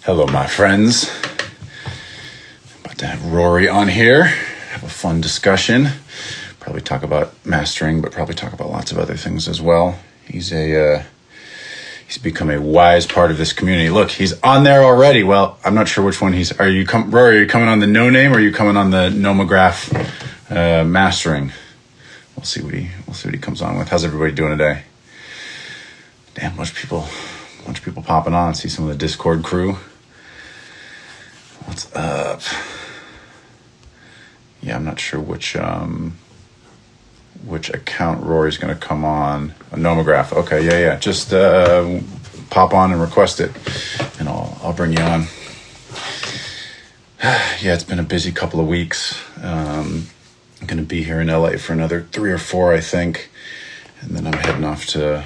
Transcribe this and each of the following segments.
Hello, my friends. About to have Rory on here. Have a fun discussion. Probably talk about mastering, but probably talk about lots of other things as well. He's become a wise part of this community. Look, he's on there already. Well, I'm not sure which one he's. Rory, are you coming on the no name, or are you coming on the nomograph mastering? We'll see what he comes on with. How's everybody doing today? Damn, bunch of people popping on. See some of the Discord crew. What's up? Yeah, I'm not sure which account Rory's going to come on. A nomograph. Okay, yeah. Just pop on and request it, and I'll bring you on. Yeah, it's been a busy couple of weeks. I'm going to be here in LA for another 3 or 4, I think, and then I'm heading off to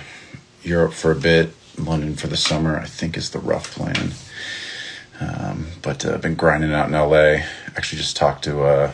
Europe for a bit. London for the summer, I think, is the rough plan. But I've been grinding out in LA. Actually just talked to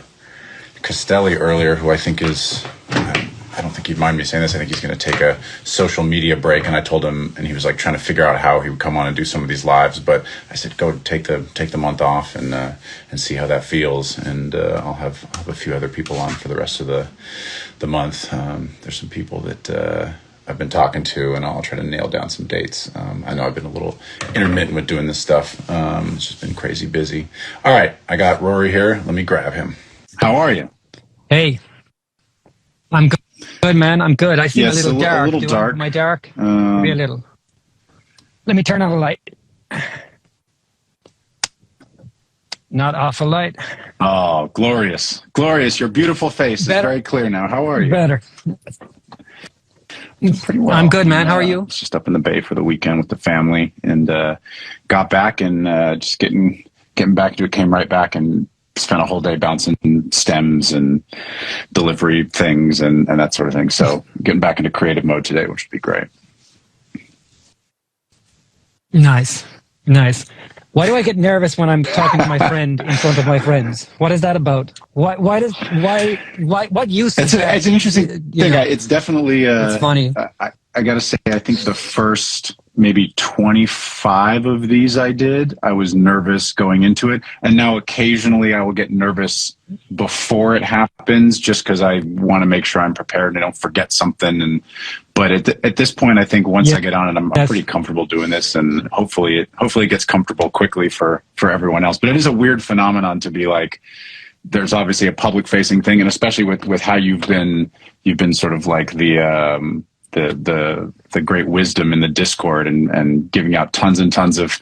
Castelli earlier, who I think is, I don't think he'd mind me saying this, I think he's going to take a social media break. And I told him, and he was like trying to figure out how he would come on and do some of these lives. But I said, go take the month off and see how that feels. And I'll have a few other people on for the rest of the month. There's some people that I've been talking to, and I'll try to nail down some dates. I know I've been a little intermittent with doing this stuff. It's just been crazy busy. All right, I got Rory here. Let me grab him. How are you? Hey, I'm good, man. I'm good. I feel a little dark. A little dark. Am I dark? Maybe a little. Let me turn on the light. Not awful light. Oh, glorious. Glorious. Your beautiful face is very clear now. How are you? Better. Pretty well. I'm good, man. How are you? Just up in the Bay for the weekend with the family, and got back and just getting back to it. Came right back and spent a whole day bouncing stems and delivery things and that sort of thing. So getting back into creative mode today, which would be great. Nice. Why do I get nervous when I'm talking to my friend in front of my friends? What is that about? What use is that? It's an interesting thing. It's definitely it's funny. I gotta say, I think the first maybe 25 of these I was nervous going into it, and now occasionally I will get nervous before it happens, just because I want to make sure I'm prepared and I don't forget something. But at this point, I think once I get on it, I'm pretty comfortable doing this, and hopefully it gets comfortable quickly for everyone else. But it is a weird phenomenon to be like, there's obviously a public facing thing, and especially with how you've been sort of like the great wisdom in the Discord and giving out tons and tons of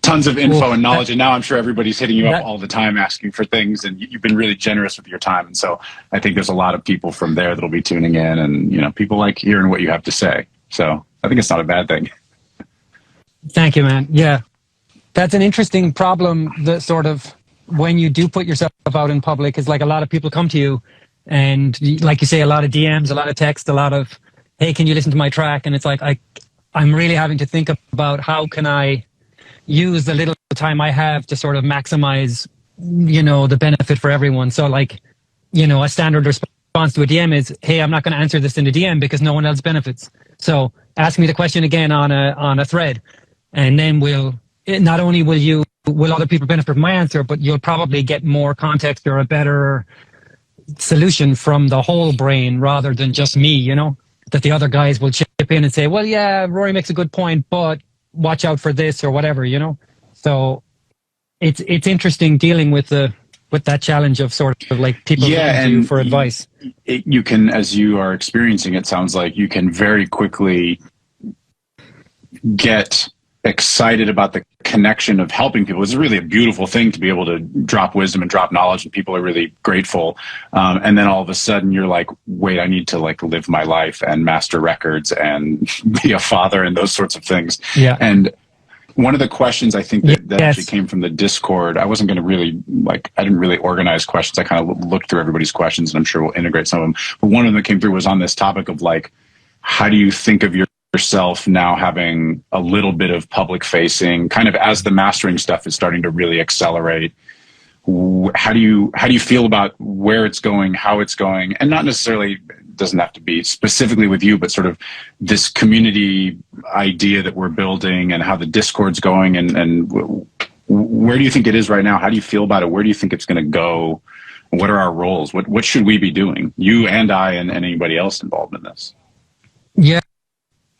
info and knowledge. And now I'm sure everybody's hitting you up all the time asking for things, and you've been really generous with your time. And so I think there's a lot of people from there that'll be tuning in, and people like hearing what you have to say. So I think it's not a bad thing. Thank you, man. Yeah, that's an interesting problem. That sort of, when you do put yourself out in public, is like a lot of people come to you, and like you say, a lot of DMs, a lot of text, a lot of, hey, can you listen to my track? And it's like, I'm really having to think about how can I use the little time I have to sort of maximize, the benefit for everyone. So like, a standard response to a DM is, hey, I'm not going to answer this in a DM because no one else benefits. So ask me the question again on a thread. And then not only will other people benefit from my answer, but you'll probably get more context or a better solution from the whole brain rather than just me, that the other guys will chip in and say, well, yeah, Rory makes a good point, but watch out for this or whatever, So it's interesting dealing with that challenge of sort of like people looking to you for advice. You can, as you are experiencing, it sounds like you can very quickly get excited about the connection of helping people. It's really a beautiful thing to be able to drop wisdom and drop knowledge, and people are really grateful. And then all of a sudden you're like, wait, I need to like live my life and master records and be a father and those sorts of things. Yeah. And one of the questions I think that actually came from the Discord, I wasn't going to really I didn't really organize questions. I kind of looked through everybody's questions, and I'm sure we'll integrate some of them. But one of them that came through was on this topic of like, how do you think of yourself now having a little bit of public facing, kind of as the mastering stuff is starting to really accelerate? How do you feel about where it's going, how it's going, and not necessarily, doesn't have to be specifically with you, but sort of this community idea that we're building and how the Discord's going, and where do you think it is right now? How do you feel about it? Where do you think it's going to go? What are our roles? What should we be doing? You and I and anybody else involved in this? Yeah.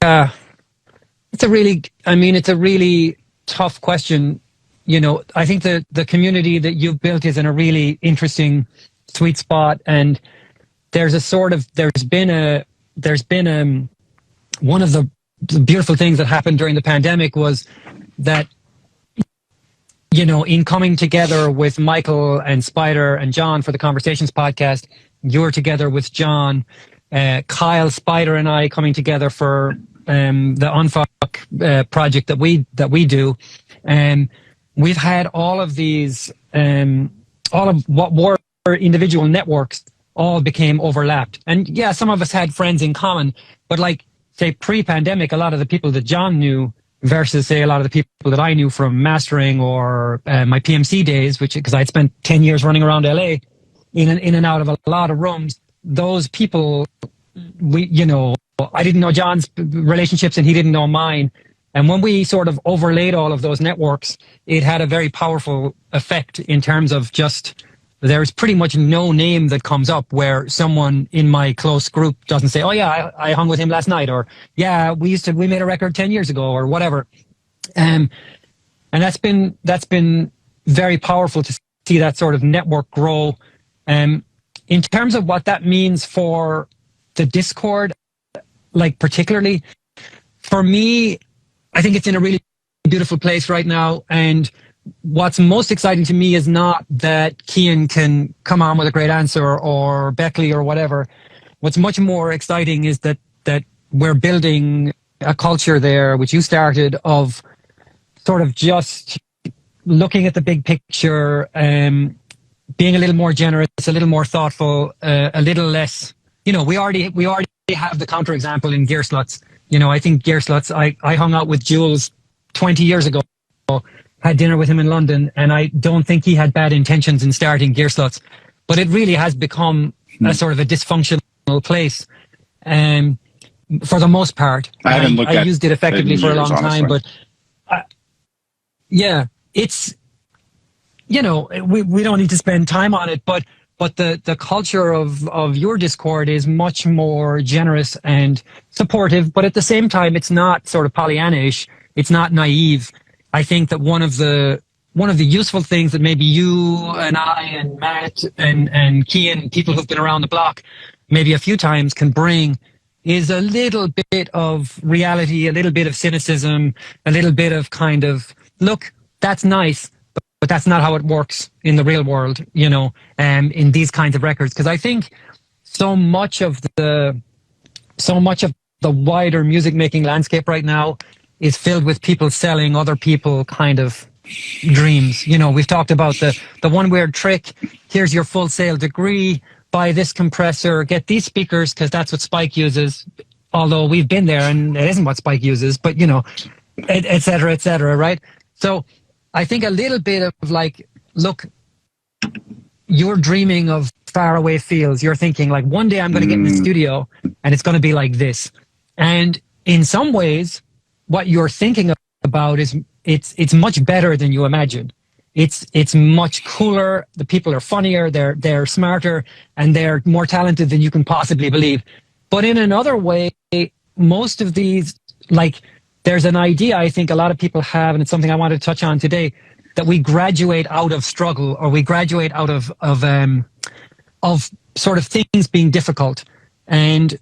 It's a really tough question. You know, I think the community that you've built is in a really interesting sweet spot, and there's been one of the beautiful things that happened during the pandemic was that, you know, in coming together with Michael and Spider and John for the Conversations podcast, you're together with John, Kyle, Spider, and I coming together for the Unfuck project that we do, and we've had all of these, all of what were individual networks all became overlapped, and yeah, some of us had friends in common, but like say pre-pandemic, a lot of the people that John knew versus say a lot of the people that I knew from mastering or my PMC days, which because I'd spent 10 years running around LA in and out of a lot of rooms, those people, I didn't know John's relationships and he didn't know mine. And when we sort of overlaid all of those networks, it had a very powerful effect in terms of just, there's pretty much no name that comes up where someone in my close group doesn't say, oh yeah, I hung with him last night, or yeah, we made a record 10 years ago, or whatever. And that's been very powerful to see that sort of network grow. In terms of what that means for the Discord, like particularly for me, I think it's in a really beautiful place right now. And what's most exciting to me is not that Cian can come on with a great answer or Beckley or whatever. What's much more exciting is that we're building a culture there, which you started, of sort of just looking at the big picture, being a little more generous, a little more thoughtful, a little less, we already have the counterexample in Gear Sluts. I think Gear Sluts, I hung out with Jules 20 years ago, had dinner with him in London, and I don't think he had bad intentions in starting Gear Sluts, but it really has become a sort of a dysfunctional place, for the most part. I used it effectively for a long time, but it's, we don't need to spend time on it, but the culture of your Discord is much more generous and supportive, but at the same time, it's not sort of Pollyanna-ish. It's not naive. I think that one of the useful things that maybe you and I and Matt and Cian, people who've been around the block maybe a few times, can bring is a little bit of reality, a little bit of cynicism, a little bit of kind of, look, that's nice, but that's not how it works in the real world, in these kinds of records. Because I think so much of the wider music making landscape right now is filled with people selling other people kind of dreams. We've talked about the one weird trick. Here's your Full Sail degree. Buy this compressor. Get these speakers because that's what Spike uses. Although we've been there and it isn't what Spike uses, but et cetera, right? So I think a little bit of like, look, you're dreaming of faraway fields. You're thinking like, one day I'm going to get in the studio and it's going to be like this. And in some ways, what you're thinking about is it's much better than you imagine. It's much cooler. The people are funnier. They're smarter, and they're more talented than you can possibly believe. But in another way, most of these, like, there's an idea I think a lot of people have, and it's something I want to touch on today, that we graduate out of struggle, or we graduate out of sort of things being difficult. And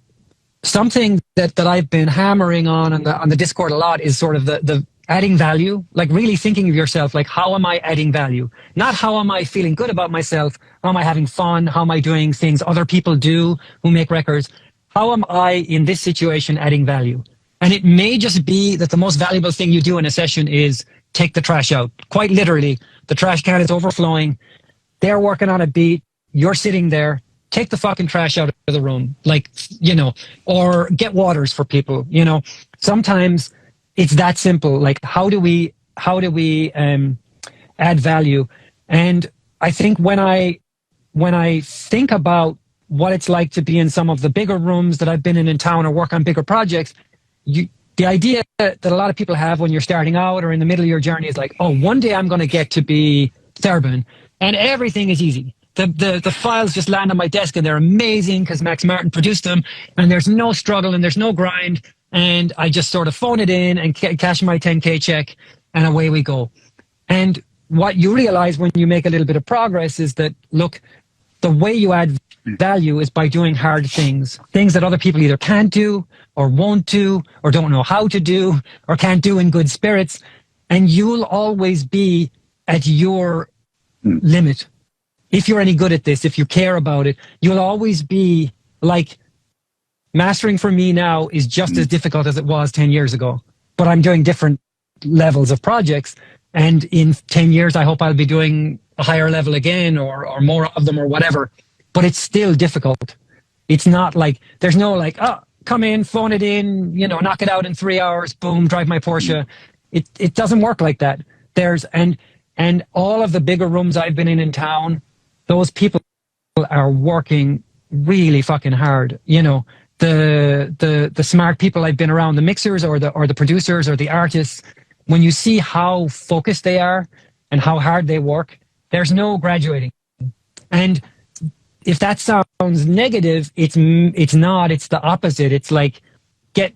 something that I've been hammering on the Discord a lot is sort of the adding value, like really thinking of yourself, like, how am I adding value? Not how am I feeling good about myself? How am I having fun? How am I doing things other people do who make records? How am I in this situation adding value? And it may just be that the most valuable thing you do in a session is take the trash out. Quite literally, the trash can is overflowing. They're working on a beat. You're sitting there. Take the fucking trash out of the room, like, or get waters for people, Sometimes it's that simple. Like, how do we add value? And I think when I think about what it's like to be in some of the bigger rooms that I've been in town or work on bigger projects, the idea that a lot of people have when you're starting out or in the middle of your journey is like, oh, one day I'm going to get to be Serban and everything is easy. The files just land on my desk and they're amazing because Max Martin produced them, and there's no struggle and there's no grind, and I just sort of phone it in and cash my 10K check and away we go. And what you realize when you make a little bit of progress is that, look, the way you add value is by doing hard things that other people either can't do or won't do or don't know how to do or can't do in good spirits. And you'll always be at your limit. If you're any good at this, if you care about it, you'll always be like, mastering for me now is just as difficult as it was 10 years ago, but I'm doing different levels of projects. And in 10 years, I hope I'll be doing a higher level again or more of them or whatever. But it's still difficult. It's not like, there's no like, oh, come in, phone it in, you know, knock it out in 3 hours, boom, drive my Porsche. It doesn't work like that. And all of the bigger rooms I've been in town, those people are working really fucking hard. You know, the smart people I've been around, the mixers or the producers or the artists, when you see how focused they are and how hard they work, there's no graduating. And if that sounds negative, it's not. It's the opposite. It's like get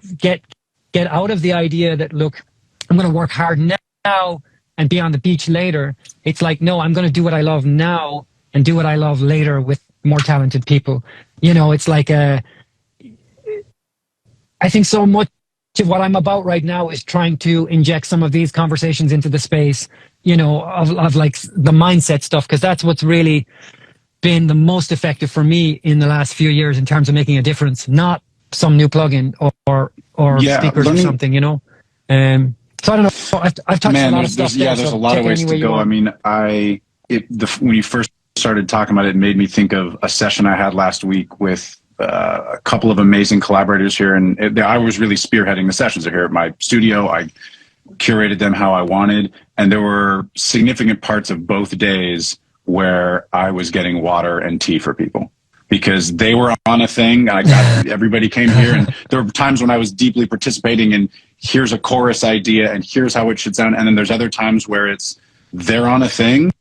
out of the idea that, look, I'm going to work hard now and be on the beach later. It's like, no, I'm going to do what I love now and do what I love later with more talented people. You know, it's like I think so much of what I'm about right now is trying to inject some of these conversations into the space, you know, of like the mindset stuff, because that's what's really been the most effective for me in the last few years in terms of making a difference, not some new plugin or speakers or something, you know. So I don't know. I've touched a lot of stuff. There's a lot of ways to go. I mean, when you first started talking about it, it made me think of a session I had last week with a couple of amazing collaborators here, and I was really spearheading the sessions. They're here at my studio. I curated them how I wanted, and there were significant parts of both days where I was getting water and tea for people because they were on a thing. Everybody came here, and there were times when I was deeply participating in here's a chorus idea and here's how it should sound, and then there's other times where they're on a thing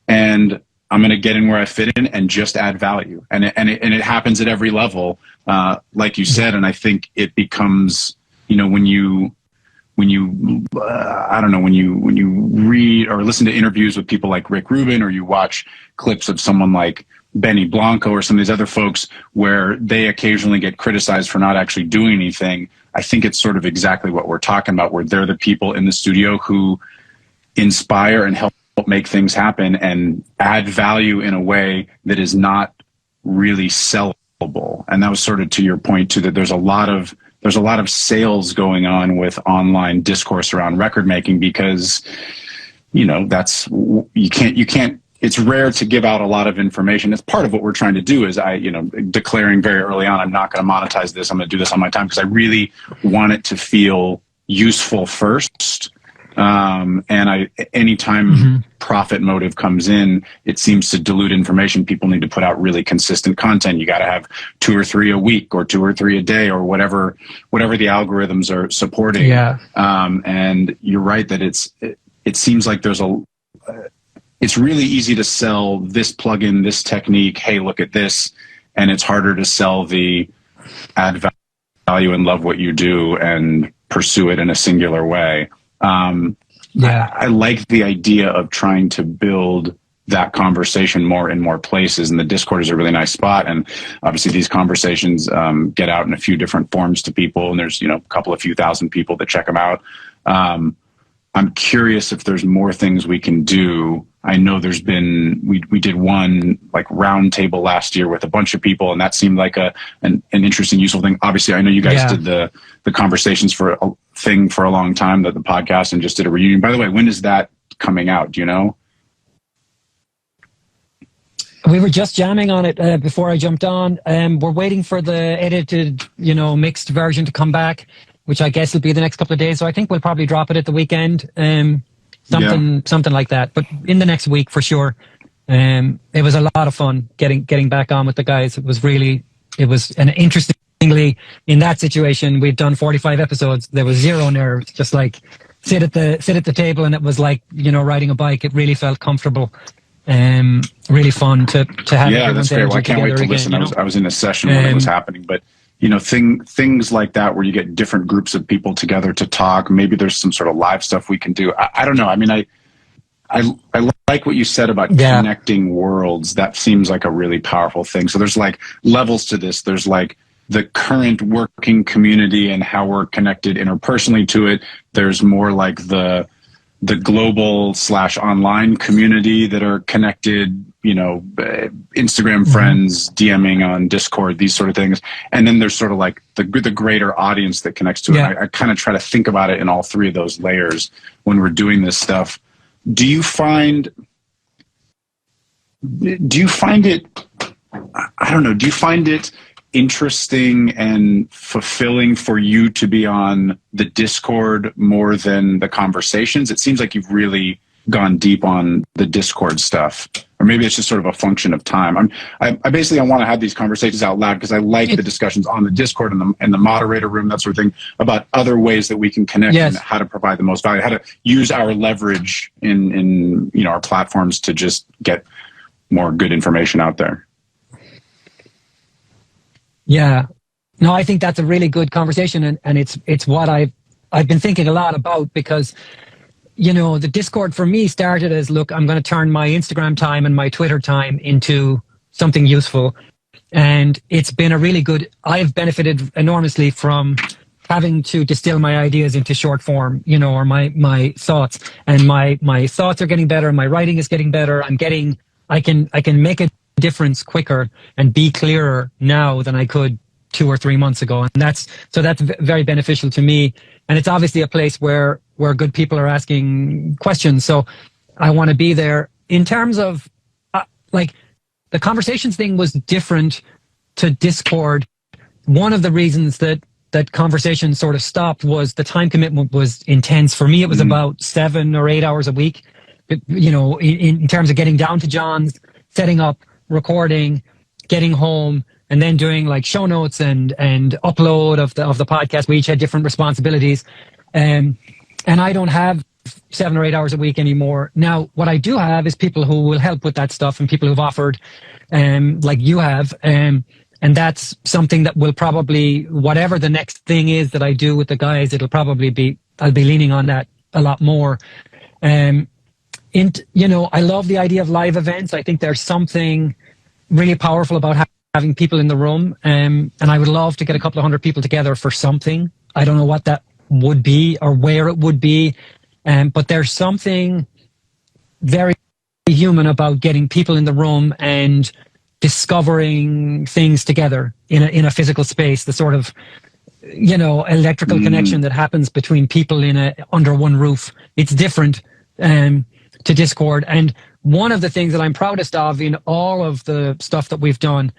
and I'm going to get in where I fit in and just add value. And it happens at every level, like you said. And I think it becomes, you know, when you read or listen to interviews with people like Rick Rubin, or you watch clips of someone like Benny Blanco or some of these other folks where they occasionally get criticized for not actually doing anything, I think it's sort of exactly what we're talking about, where they're the people in the studio who inspire and help make things happen and add value in a way that is not really sellable. And that was sort of to your point too, that there's a lot of sales going on with online discourse around record making, because, you know, you can't, it's rare to give out a lot of information. It's part of what we're trying to do is declaring very early on, I'm not going to monetize this. I'm going to do this on my time because I really want it to feel useful first. Anytime profit motive comes in, it seems to dilute information. People need to put out really consistent content. You got to have 2 or 3 a week or 2 or 3 a day or whatever the algorithms are supporting. Yeah. And you're right that it seems like it's really easy to sell this plugin, this technique. Hey, look at this. And it's harder to sell the add value and love what you do and pursue it in a singular way. I like the idea of trying to build that conversation more in more places, and the Discord is a really nice spot. And obviously these conversations get out in a few different forms to people, and there's, you know, a few thousand people that check them out. I'm curious if there's more things we can do. I know there's been, we did one like round table last year with a bunch of people, and that seemed like an interesting, useful thing. Obviously, I know you guys did the conversations for a long time, the podcast, and just did a reunion. By the way, when is that coming out? Do you know? We were just jamming on it before I jumped on. We're waiting for the edited, you know, mixed version to come back, which I guess will be the next couple of days. So I think we'll probably drop it at the weekend. Something like that, but in the next week for sure. It was a lot of fun getting back on with the guys. It was an interesting in that situation, we'd done 45 episodes. There was zero nerves, just like sit at the table, and it was like, riding a bike. It really felt comfortable. Really fun to have. Yeah, that's great. Well, I can't wait to listen. I was in a session when it was happening, but things like that where you get different groups of people together to talk. Maybe there's some sort of live stuff we can do. I don't know. I mean, I like what you said about connecting worlds. That seems like a really powerful thing. So there's like levels to this. There's like the current working community and how we're connected interpersonally to it. There's more like the global / online community that are connected, Instagram friends, DMing on Discord, these sort of things. And then there's sort of like the greater audience that connects to it. I kind of try to think about it in all three of those layers when we're doing this stuff. Do you find it, I don't know, do you find it interesting and fulfilling for you to be on the Discord more than the conversations? It seems like you've really gone deep on the Discord stuff, or maybe it's just sort of a function of time. I basically want to have these conversations out loud because I like the discussions on the Discord and the moderator room, that sort of thing, about other ways that we can connect and how to provide the most value, how to use our leverage in our platforms to just get more good information out there. Yeah, no, I think that's a really good conversation, and it's what I've been thinking a lot about, because the Discord for me started as, look, I'm going to turn my Instagram time and my Twitter time into something useful, and it's been a really good. I've benefited enormously from having to distill my ideas into short form, or my thoughts, and my thoughts are getting better, my writing is getting better. I can make a difference quicker and be clearer now than I could 2 or 3 months ago, and that's very beneficial to me. And it's obviously a place where good people are asking questions, so I want to be there. In terms of like the conversations thing was different to Discord. One of the reasons that conversation sort of stopped was the time commitment was intense. For me, it was about 7 or 8 hours a week, in terms of getting down to John's, setting up, recording, getting home, and then doing like show notes and upload of the podcast. We each had different responsibilities, and I don't have 7 or 8 hours a week anymore. Now, what I do have is people who will help with that stuff, and people who've offered, like you have, and that's something that will probably, whatever the next thing is that I do with the guys, I'll be leaning on that a lot more. I love the idea of live events. I think there's something really powerful about having people in the room, and I would love to get a couple of hundred people together for something. I don't know what that would be or where it would be, but there's something very human about getting people in the room and discovering things together in a physical space. The sort of electrical connection that happens between people under one roof. It's different to Discord. And one of the things that I'm proudest of in all of the stuff that we've done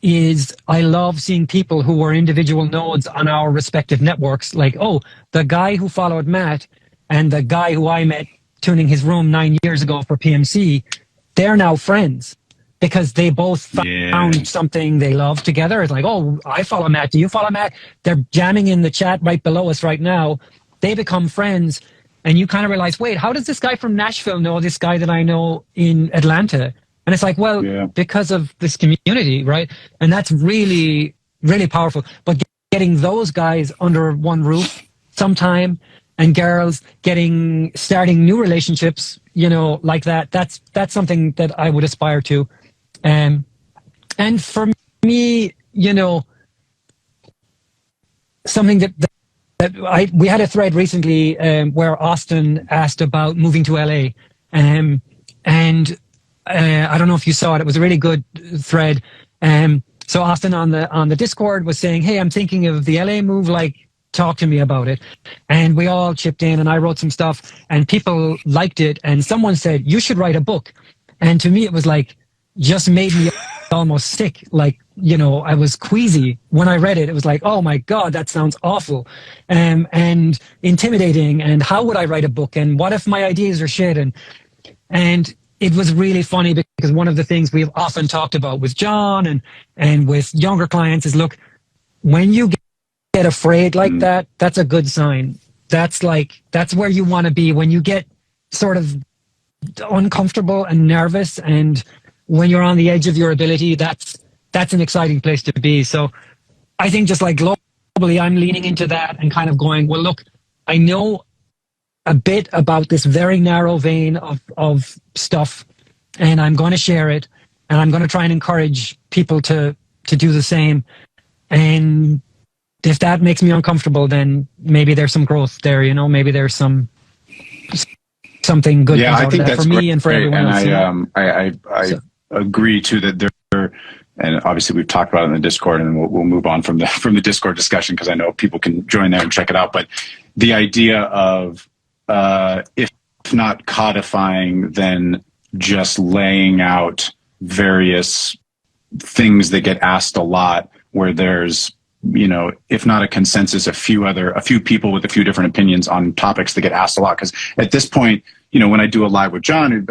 is I love seeing people who were individual nodes on our respective networks. Like, the guy who followed Matt and the guy who I met tuning his room 9 years ago for PMC, they're now friends because they both found something they love together. It's like, I follow Matt. Do you follow Matt? They're jamming in the chat right below us right now. They become friends. And you kind of realize, wait, how does this guy from Nashville know this guy that I know in Atlanta? And it's like, because of this community, right? And that's really, really powerful. But getting those guys under one roof sometime, and girls starting new relationships, like that's something that I would aspire to. And for me, something that we had a thread recently where Austin asked about moving to LA, and I don't know if you saw it. It was a really good thread. So Austin on the Discord was saying, "Hey, I'm thinking of the LA move. Like, talk to me about it." And we all chipped in, and I wrote some stuff, and people liked it. And someone said, "You should write a book." And to me, it was like just made me almost sick. Like, I was queasy when I read it. It was like, oh my God, that sounds awful, and intimidating. And how would I write a book? And what if my ideas are shit? And it was really funny because one of the things we've often talked about with John and with younger clients is, look, when you get afraid like that, that's a good sign. That's where you want to be. When you get sort of uncomfortable and nervous, and when you're on the edge of your ability, that's an exciting place to be. So I think just like globally, I'm leaning into that and kind of going, well, look, I know a bit about this very narrow vein of stuff, and I'm going to share it, and I'm going to try and encourage people to do the same. And if that makes me uncomfortable, then maybe there's some growth there, maybe there's something good comes out of that for me and for everyone else. I agree too that there, and obviously we've talked about it in the Discord, and we'll move on from the Discord discussion because I know people can join there and check it out. But the idea of if not codifying, then just laying out various things that get asked a lot, where there's, if not a consensus, a few people with a few different opinions on topics that get asked a lot. Because at this point, when I do a live with John,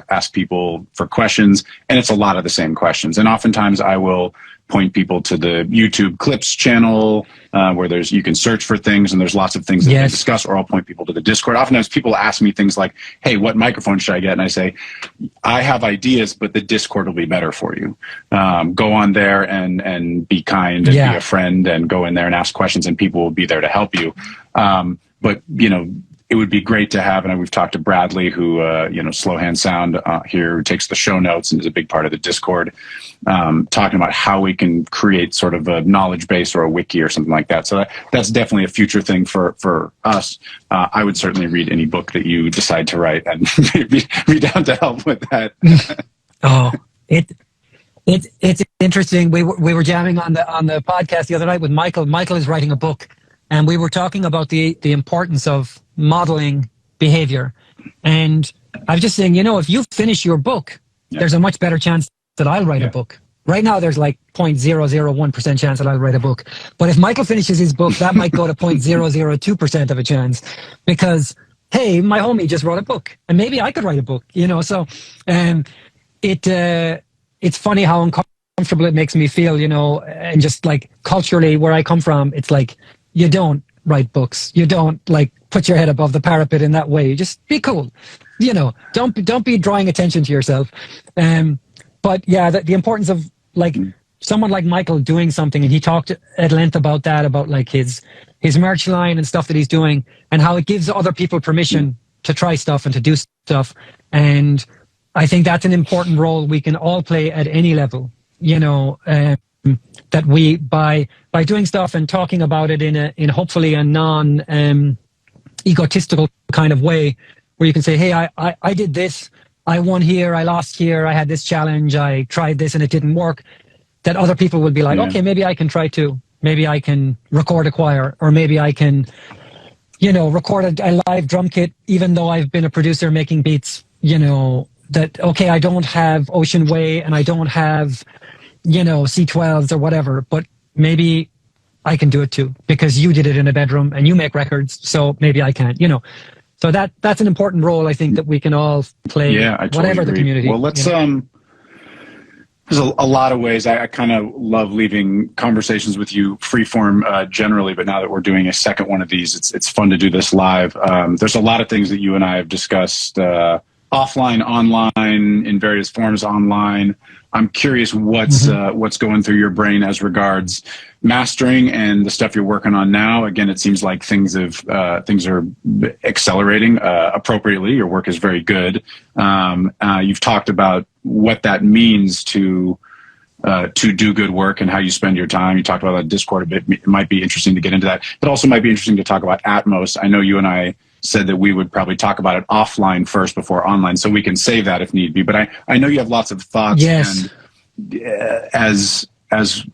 ask people for questions, and it's a lot of the same questions. And oftentimes I will point people to the YouTube Clips channel, where you can search for things, and there's lots of things that we discuss, or I'll point people to the Discord. Oftentimes people ask me things like, hey, what microphone should I get? And I say, I have ideas, but the Discord will be better for you. Go on there and be kind and be a friend, and go in there and ask questions, and people will be there to help you. But it would be great to have, and we've talked to Bradley, who, Slow Hand Sound here, who takes the show notes and is a big part of the Discord, talking about how we can create sort of a knowledge base or a wiki or something like that. So that's definitely a future thing for us. I would certainly read any book that you decide to write, and be down to help with that. It's interesting. We were jamming on the podcast the other night with Michael. Michael is writing a book, and we were talking about the importance of modeling behavior. And I was just saying, if you finish your book, there's a much better chance that I'll write a book. Right now, there's like 0.001% chance that I'll write a book. But if Michael finishes his book, that might go to 0.002% of a chance, because, hey, my homie just wrote a book, and maybe I could write a book, So it's funny how uncomfortable it makes me feel, and just like culturally where I come from, it's like, you don't write books. You don't put your head above the parapet in that way. Just be cool. Don't be drawing attention to yourself. But yeah, the importance of someone like Michael doing something, and he talked at length about that, about his merch line and stuff that he's doing, and how it gives other people permission to try stuff and to do stuff. And I think that's an important role we can all play at any level, that we, by doing stuff and talking about it in hopefully a non egotistical kind of way, where you can say, hey, I did this, I won here, I lost here, I had this challenge, I tried this and it didn't work, that other people will be like, okay, maybe I can try too. Maybe I can record a choir, or maybe I can, record a live drum kit, even though I've been a producer making beats, that, okay, I don't have Ocean Way and I don't have, C12s or whatever, but maybe I can do it too, because you did it in a bedroom and you make records, so maybe I can, So that's an important role I think that we can all play, I totally whatever agree. the community. Well, let's there's a lot of ways. I kind of love leaving conversations with you freeform generally, but now that we're doing a second one of these, it's fun to do this live. There's a lot of things that you and I have discussed offline, online, in various forms online. I'm curious what's going through your brain as regards mastering and the stuff you're working on now. Again, it seems like things are accelerating appropriately. Your work is very good. You've talked about what that means to do good work and how you spend your time. You talked about that Discord a bit. It might be interesting to get into that. It also might be interesting to talk about Atmos. I know you and I said that we would probably talk about it offline first before online, so we can save that if need be. But I know you have lots of thoughts. Yes. And as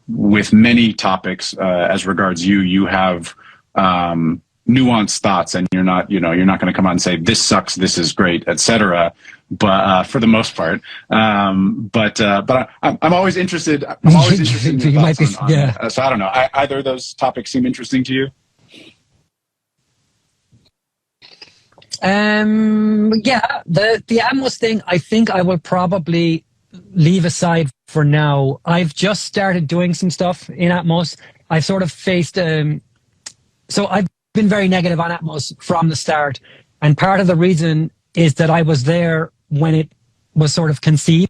with many topics, as regards you have nuanced thoughts, and you're not going to come out and say this sucks, this is great, etc. But for the most part, but I'm always interested. I'm always interested in your thoughts on so I don't know. Either of those topics seem interesting to you? The Atmos thing, I think I will probably leave aside for now, I've just started doing some stuff in Atmos. I've sort of faced, so I've been very negative on Atmos from the start. And part of the reason is that I was there when it was sort of conceived.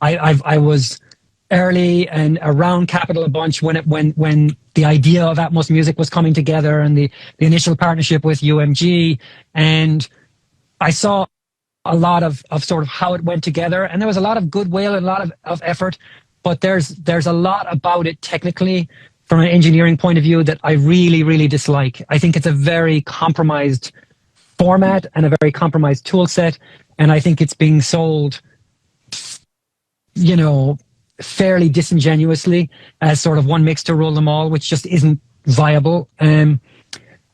I was early and around Capital a bunch when the idea of Atmos Music was coming together, and the initial partnership with UMG. And I saw a lot of sort of how it went together, and there was a lot of goodwill and a lot of effort, but there's a lot about it technically from an engineering point of view that I really, really dislike. I think it's a very compromised format and a very compromised tool set, and I think it's being sold, you know, fairly disingenuously as sort of one mix to rule them all, which just isn't viable.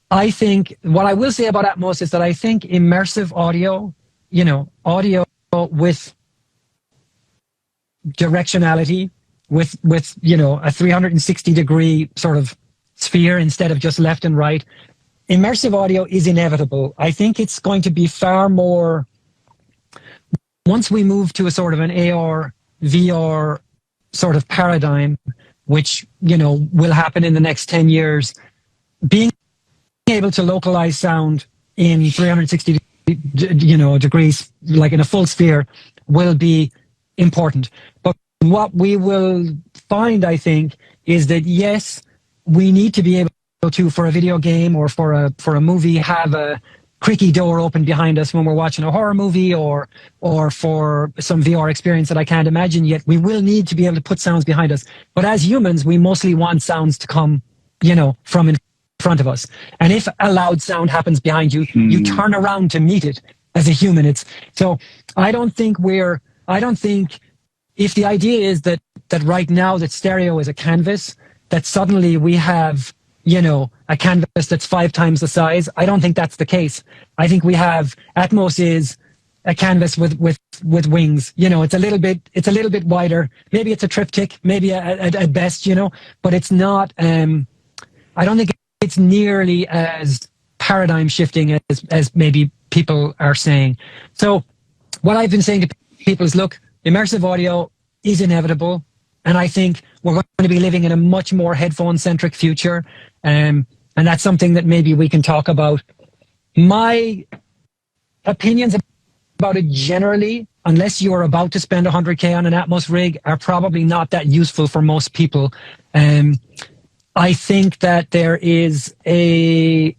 I think what I will say about Atmos is that I think immersive audio, you know, audio with directionality, with you know, a 360-degree sort of sphere instead of just left and right, immersive audio is inevitable. I think it's going to be far more, once we move to a sort of an AR, VR sort of paradigm, which, you know, will happen in the next 10 years, being able to localize sound in 360, you know, degrees, like in a full sphere, will be important. But what we will find, I think, is that yes, we need to be able to, for a video game or for a movie, have a creaky door open behind us when we're watching a horror movie, or for some VR experience that I can't imagine yet. We will need to be able to put sounds behind us. But as humans, we mostly want sounds to come, you know, from in front of us. And if a loud sound happens behind you, you turn around to meet it as a human. I don't think if the idea is that right now that stereo is a canvas, that suddenly we have, you know, a canvas that's 5 times the size. I don't think that's the case. I think we have, Atmos is a canvas with wings. You know, it's a little bit wider. Maybe it's a triptych, maybe at best, you know, but it's not, I don't think it's nearly as paradigm shifting as maybe people are saying. So what I've been saying to people is, look, immersive audio is inevitable. And I think we're going to be living in a much more headphone-centric future. And that's something that maybe we can talk about. My opinions about it generally, unless you're about to spend $100K on an Atmos rig, are probably not that useful for most people. I think that there is a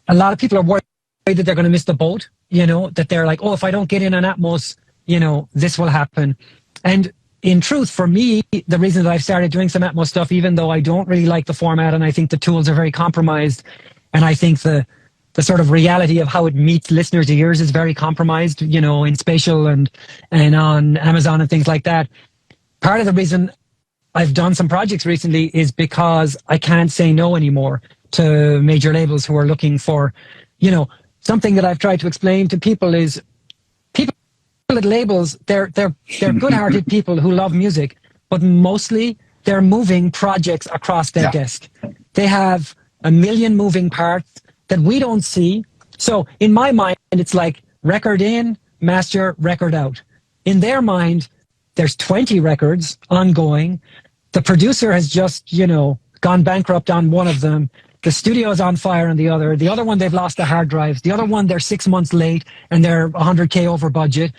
lot of people are worried that they're going to miss the boat, you know, that they're like, oh, if I don't get in on Atmos, you know, this will happen. And in truth, for me, the reason that I've started doing some Atmos stuff, even though I don't really like the format and I think the tools are very compromised, and I think the sort of reality of how it meets listeners' ears is very compromised, you know, in spatial and on Amazon and things like that. Part of the reason I've done some projects recently is because I can't say no anymore to major labels who are looking for, you know, something that I've tried to explain to people is people at labels, they're good-hearted people who love music, but mostly they're moving projects across their desk. They have a million moving parts that we don't see. So in my mind, it's like record in, master, record out. In their mind, there's 20 records ongoing. The producer has just, you know, gone bankrupt on one of them. The studio is on fire on the other. The other one, they've lost the hard drives. The other one, they're 6 months late and they're 100K over budget.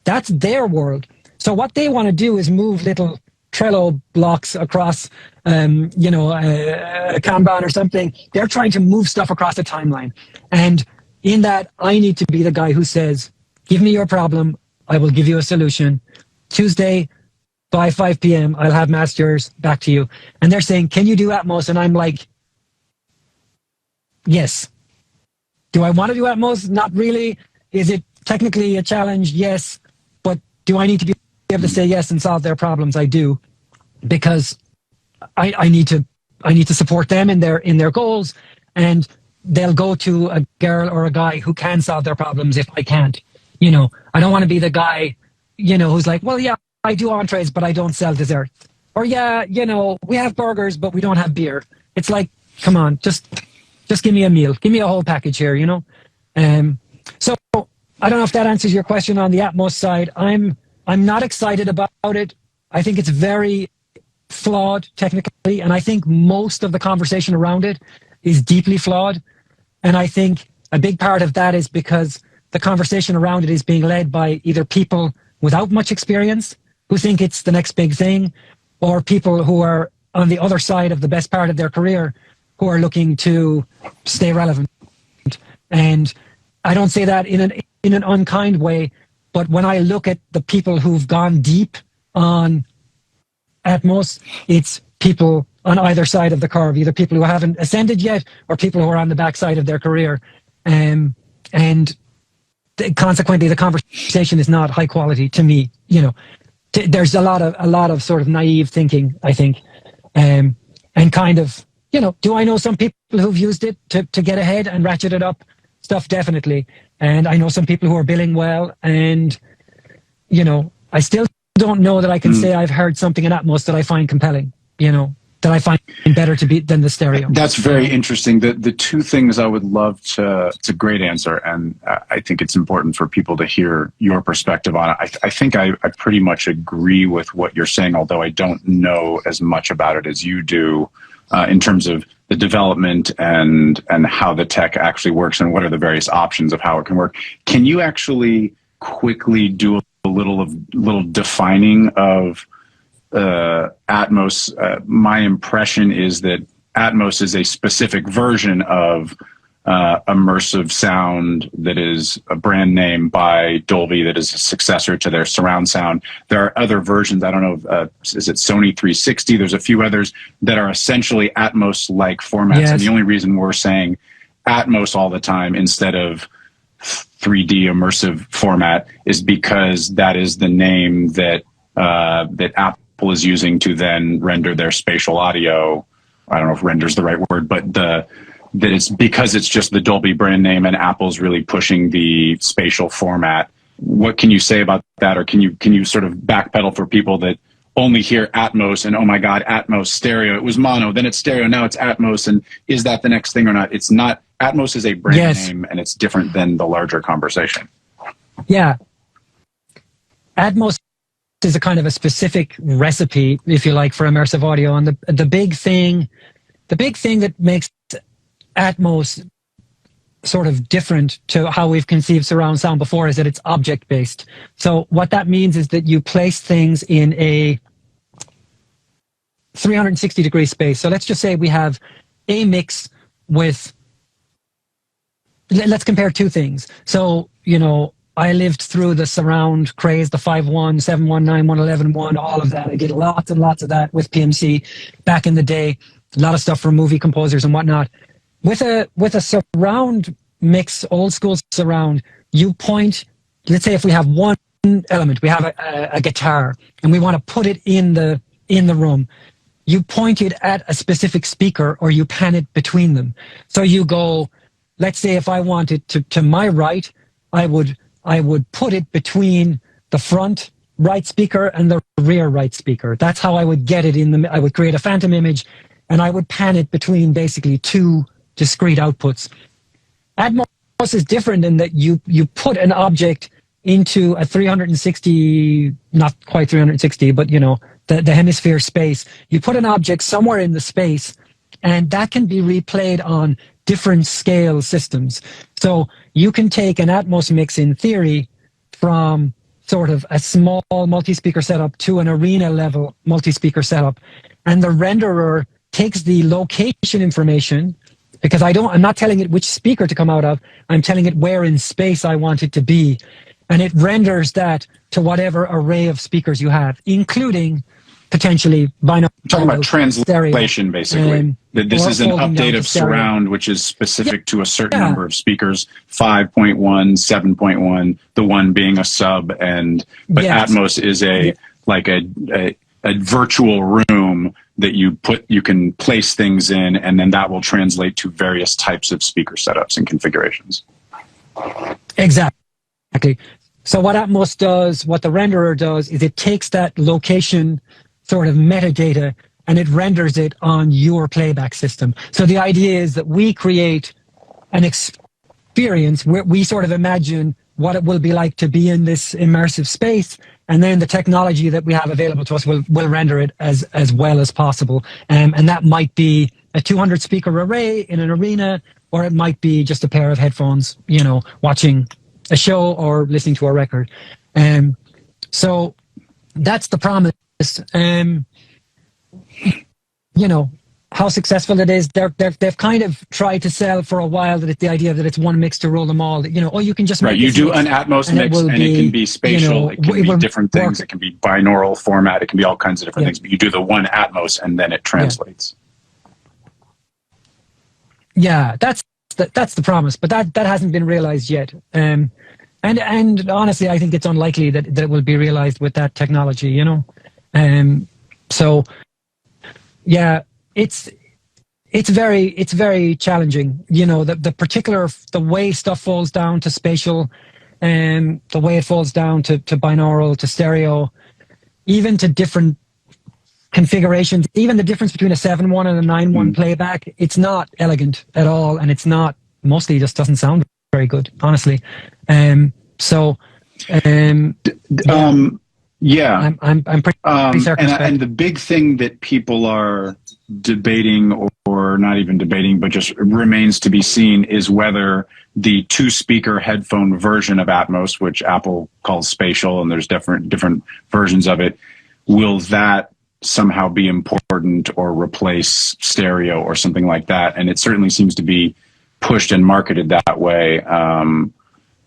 That's their world. So what they want to do is move little Trello blocks across, you know, a Kanban or something. They're trying to move stuff across the timeline. And in that, I need to be the guy who says, give me your problem. I will give you a solution. Tuesday by 5 p.m., I'll have masters back to you. And they're saying, can you do Atmos? And I'm like, yes. Do I want to do Atmos? Not really. Is it technically a challenge? Yes. But do I need to be able to say yes and solve their problems? I do, because I need to support them in their goals, and they'll go to a girl or a guy who can solve their problems if I can't. You know, I don't want to be the guy, you know, who's like, well, yeah, I do entrees, but I don't sell dessert. Or yeah, you know, we have burgers, but we don't have beer. It's like, come on, just give me a meal. Give me a whole package here, you know? So I don't know if that answers your question on the Atmos side. I'm not excited about it. I think it's very flawed technically, and I think most of the conversation around it is deeply flawed. And I think a big part of that is because the conversation around it is being led by either people without much experience who think it's the next big thing, or people who are on the other side of the best part of their career who are looking to stay relevant. And I don't say that in an unkind way, but when I look at the people who've gone deep on Atmos, it's people on either side of the curve, either people who haven't ascended yet or people who are on the backside of their career. And consequently, the conversation is not high quality to me. You know, there's a lot of sort of naive thinking, I think, and kind of, you know, do I know some people who've used it to get ahead and ratchet it up? Stuff, definitely. And I know some people who are billing well, and, you know, I still don't know that I can say I've heard something in Atmos that I find compelling, you know, that I find better to be than the stereo. That's very interesting. The two things I would love to, it's a great answer, and I think it's important for people to hear your perspective on it. I think I pretty much agree with what you're saying, although I don't know as much about it as you do in terms of the development and how the tech actually works and what are the various options of how it can work. Can you actually quickly do a little defining of Atmos? My impression is that Atmos is a specific version of immersive sound that is a brand name by Dolby that is a successor to their surround sound. There are other versions. I don't know, is it Sony 360? There's a few others that are essentially Atmos-like formats. Yes. And the only reason we're saying Atmos all the time instead of 3D immersive format is because that is the name that that Apple is using to then render their spatial audio. I don't know if render is the right word, but that it's because it's just the Dolby brand name and Apple's really pushing the spatial format. What can you say about that? Or can you sort of backpedal for people that only hear Atmos and, oh my God, Atmos stereo, it was mono, then it's stereo, now it's Atmos, and is that the next thing or not? It's not. Atmos is a brand name, and it's different than the larger conversation. Yeah. Atmos is a kind of a specific recipe, if you like, for immersive audio. And the big thing that makes Atmos sort of different to how we've conceived surround sound before is that it's object-based. So what that means is that you place things in a 360-degree space. So let's just say we have a mix with, let's compare two things. So, you know, I lived through the surround craze, the 5.1, 7.1, 9.1, 11.1, all of that. I did lots and lots of that with PMC back in the day. A lot of stuff from movie composers and whatnot. With a surround mix, old school surround, you point, let's say if we have one element, we have a guitar, and we want to put it in the room. You point it at a specific speaker, or you pan it between them. So you go, let's say if I wanted to my right, I would put it between the front right speaker and the rear right speaker. That's how I would get it I would create a phantom image, and I would pan it between basically two discrete outputs. Atmos is different in that you put an object into a 360, not quite 360, but you know, the hemisphere space. You put an object somewhere in the space, and that can be replayed on different scale systems. So you can take an Atmos mix in theory from sort of a small multi-speaker setup to an arena level multi-speaker setup, and the renderer takes the location information, because I'm not telling it which speaker to come out of, I'm telling it where in space I want it to be, and it renders that to whatever array of speakers you have, including potentially binaural. I'm talking about translation, basically. That this is an update of surround, which is specific to a certain number of speakers, 5.1, 7.1, the one being a sub, but Atmos is like a virtual room that you can place things in, and then that will translate to various types of speaker setups and configurations. Exactly. So what Atmos does, what the renderer does, is it takes that location sort of metadata and it renders it on your playback system. So the idea is that we create an experience where we sort of imagine what it will be like to be in this immersive space, and then the technology that we have available to us will render it as well as possible. And that might be a 200 speaker array in an arena, or it might be just a pair of headphones, you know, watching a show or listening to a record. So that's the promise. You know, how successful it is, they've kind of tried to sell for a while that it's the idea that it's one mix to rule them all. You know, you can just make you do an Atmos mix, and it can be spatial, you know, it can be different things, it can be binaural format, it can be all kinds of different things. But you do the one Atmos, and then it translates. Yeah, that's the promise, but that hasn't been realized yet. And honestly, I think it's unlikely that it will be realized with that technology. You know, so yeah. It's very challenging, you know, the way stuff falls down to spatial, the way it falls down to binaural, to stereo, even to different configurations, even the difference between a 7.1 and a 9.1 playback, it's not elegant at all, and it's not, mostly just doesn't sound very good, honestly. Yeah, I'm pretty circumspect. And the big thing that people are debating, or not even debating, but just remains to be seen, is whether the 2-speaker headphone version of Atmos, which Apple calls spatial, and there's different versions of it, will that somehow be important or replace stereo or something like that? And it certainly seems to be pushed and marketed that way.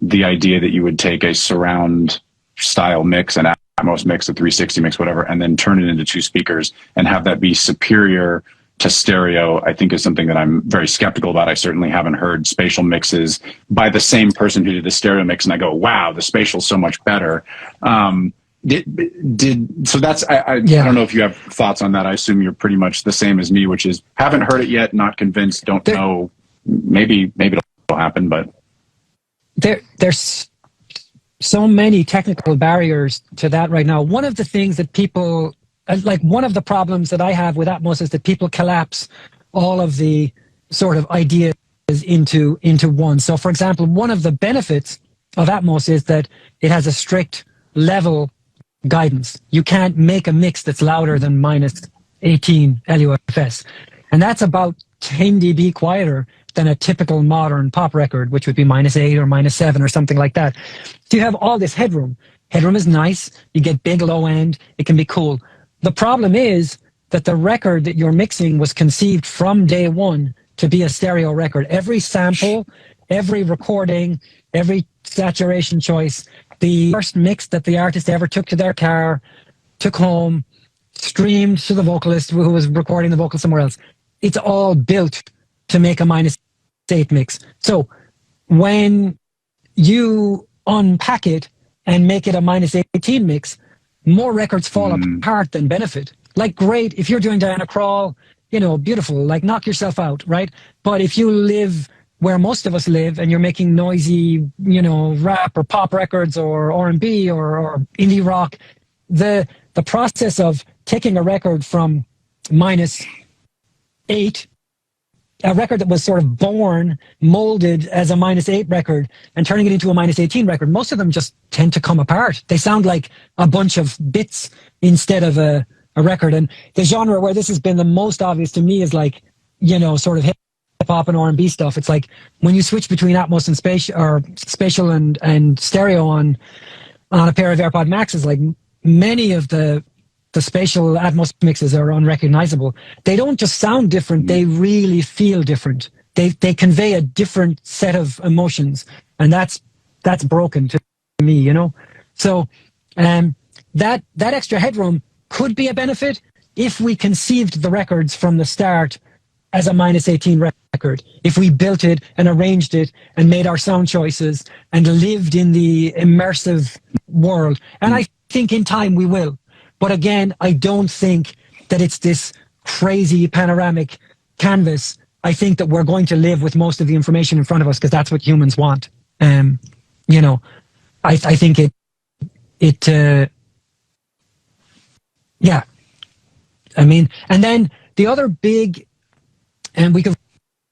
The idea that you would take a surround style mix, an Atmos mix, a 360 mix, whatever, and then turn it into 2 speakers and have that be superior to stereo, I think is something that I'm very skeptical about. I certainly haven't heard spatial mixes by the same person who did the stereo mix, and I go, wow, the spatial's so much better. So that's, I don't know if you have thoughts on that. I assume you're pretty much the same as me, which is haven't heard it yet, not convinced, don't know. Maybe it'll happen, but there's so many technical barriers to that right now. One of the things that people, like one of the problems that I have with Atmos is that people collapse all of the sort of ideas into one. So for example, one of the benefits of Atmos is that it has a strict level guidance. You can't make a mix that's louder than minus 18 LUFS. And that's about 10 dB quieter than a typical modern pop record, which would be minus 8 or minus 7 or something like that. So you have all this headroom. Headroom is nice. You get big low end. It can be cool. The problem is that the record that you're mixing was conceived from day one to be a stereo record. Every sample, every recording, every saturation choice, the first mix that the artist ever took to their car, took home, streamed to the vocalist who was recording the vocal somewhere else. It's all built to make a minus 8 mix. So when you unpack it and make it a minus 18 mix, more records fall apart than benefit. Like, great, if you're doing Diana Krall, you know, beautiful, like knock yourself out, right? But if you live where most of us live and you're making noisy, you know, rap or pop records or R&B or indie rock, the process of taking a record from minus 8, a record that was sort of born, molded as a minus 8 record, and turning it into a minus 18 record, most of them just tend to come apart. They sound like a bunch of bits instead of a record. And the genre where this has been the most obvious to me is like, you know, sort of hip hop and R&B stuff. It's like when you switch between Atmos and spatial and stereo on a pair of AirPod Maxes, like many of the spatial Atmos mixes are unrecognizable. They don't just sound different, they really feel different. They convey a different set of emotions, and that's broken to me, you know? So that extra headroom could be a benefit if we conceived the records from the start as a minus 18 record. If we built it and arranged it and made our sound choices and lived in the immersive world. And I think in time we will. But again, I don't think that it's this crazy panoramic canvas. I think that we're going to live with most of the information in front of us because that's what humans want. You know, I think yeah. I mean, and then the other big, and we could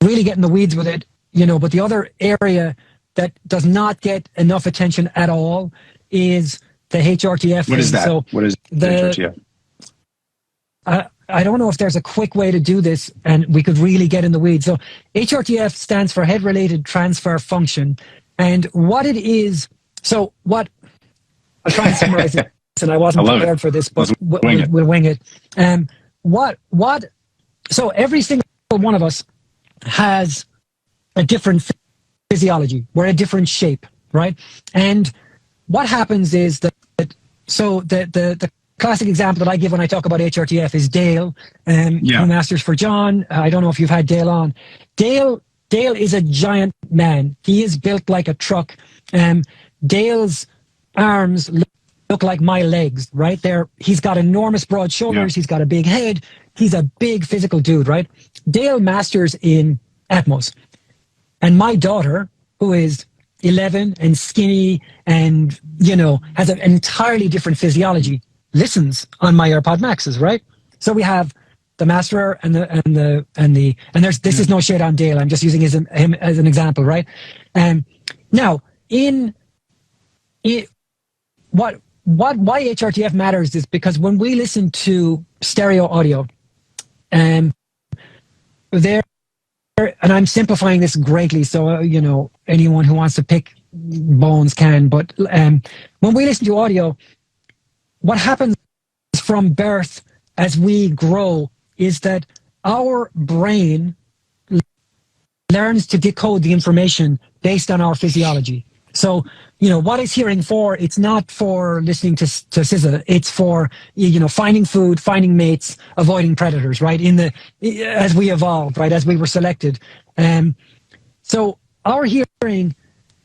really get in the weeds with it, you know, but the other area that does not get enough attention at all is the HRTF. What is that? So what is the HRTF? I don't know if there's a quick way to do this, and we could really get in the weeds. So HRTF stands for head-related transfer function. And what it is, so what, I'll try and summarize it, and I wasn't prepared for this, but we'll wing it. So every single one of us has a different physiology. We're a different shape, right? And what happens is that, so the classic example that I give when I talk about HRTF is Dale, who masters for John. I don't know if you've had Dale on. Dale is a giant man. He is built like a truck. Dale's arms look like my legs, right? He's got enormous broad shoulders. He's got a big head. He's a big physical dude, right? Dale masters in Atmos. And my daughter, who is 11 and skinny and, has an entirely different physiology, listens on my AirPod Maxes, right? So we have the masterer and this is no shade on Dale. I'm just using him as an example, right? Now, why HRTF matters is because when we listen to stereo audio, and I'm simplifying this greatly, so anyone who wants to pick bones can. But when we listen to audio, what happens from birth as we grow is that our brain learns to decode the information based on our physiology. So, what is hearing for? It's not for listening to SZA. It's for, finding food, finding mates, avoiding predators, right? As we evolved, right? As we were selected. So our hearing,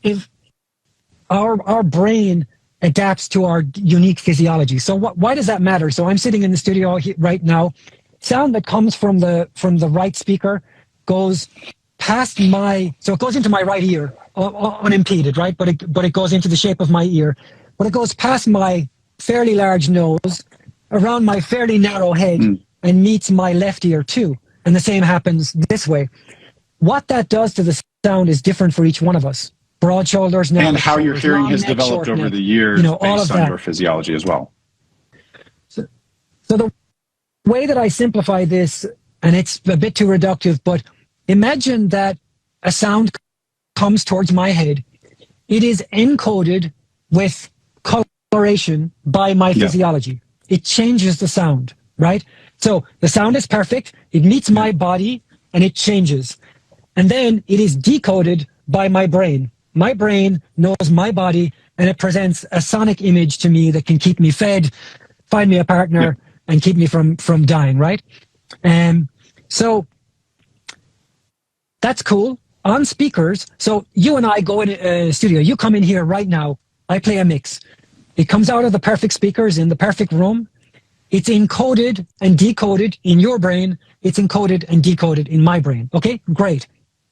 if our brain adapts to our unique physiology. So why does that matter? So I'm sitting in the studio right now. Sound that comes from the right speaker goes past so it goes into my right ear unimpeded, right? But it goes into the shape of my ear. But it goes past my fairly large nose, around my fairly narrow head, and meets my left ear too. And the same happens this way. What that does to the sound is different for each one of us. Broad shoulders, and how your hearing has developed over the years, based on your physiology as well. So the way that I simplify this, and it's a bit too reductive, but imagine that a sound comes towards my head. It is encoded with coloration by my physiology. It changes the sound, right? So the sound is perfect. It meets my body and it changes. And then it is decoded by my brain. My brain knows my body and it presents a sonic image to me that can keep me fed, find me a partner, and keep me from dying, right? So that's cool. On speakers, so you and I go in a studio. You come in here right now. I play a mix. It comes out of the perfect speakers in the perfect room. It's encoded and decoded in your brain. It's encoded and decoded in my brain. Okay, great.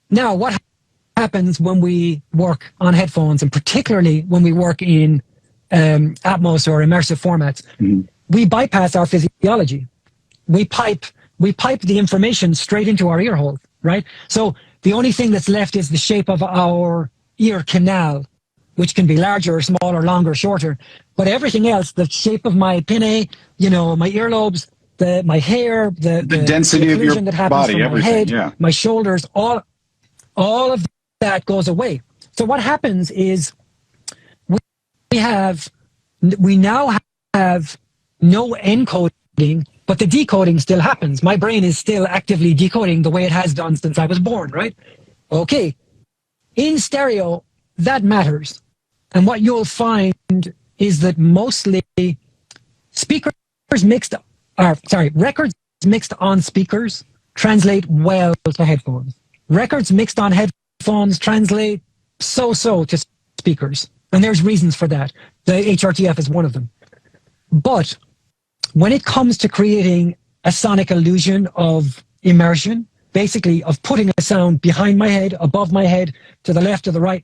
Now, what happens when we work on headphones, and particularly when we work in Atmos or immersive formats? We bypass our physiology. We pipe the information straight into our ear hole, right? So the only thing that's left is the shape of our ear canal, which can be larger or smaller, longer, shorter. But everything else, the shape of my pinnae, my earlobes, my hair, the density of your that happens body, from everything, my head, my shoulders, all of that goes away. So what happens is we now have no encoding, but the decoding still happens. My brain is still actively decoding the way it has done since I was born, right? Okay. In stereo, that matters. And what you'll find is that mostly records mixed on speakers translate well to headphones. Records mixed on headphones translate so-so to speakers. And there's reasons for that. The HRTF is one of them. But when it comes to creating a sonic illusion of immersion, basically of putting a sound behind my head, above my head, to the left or the right,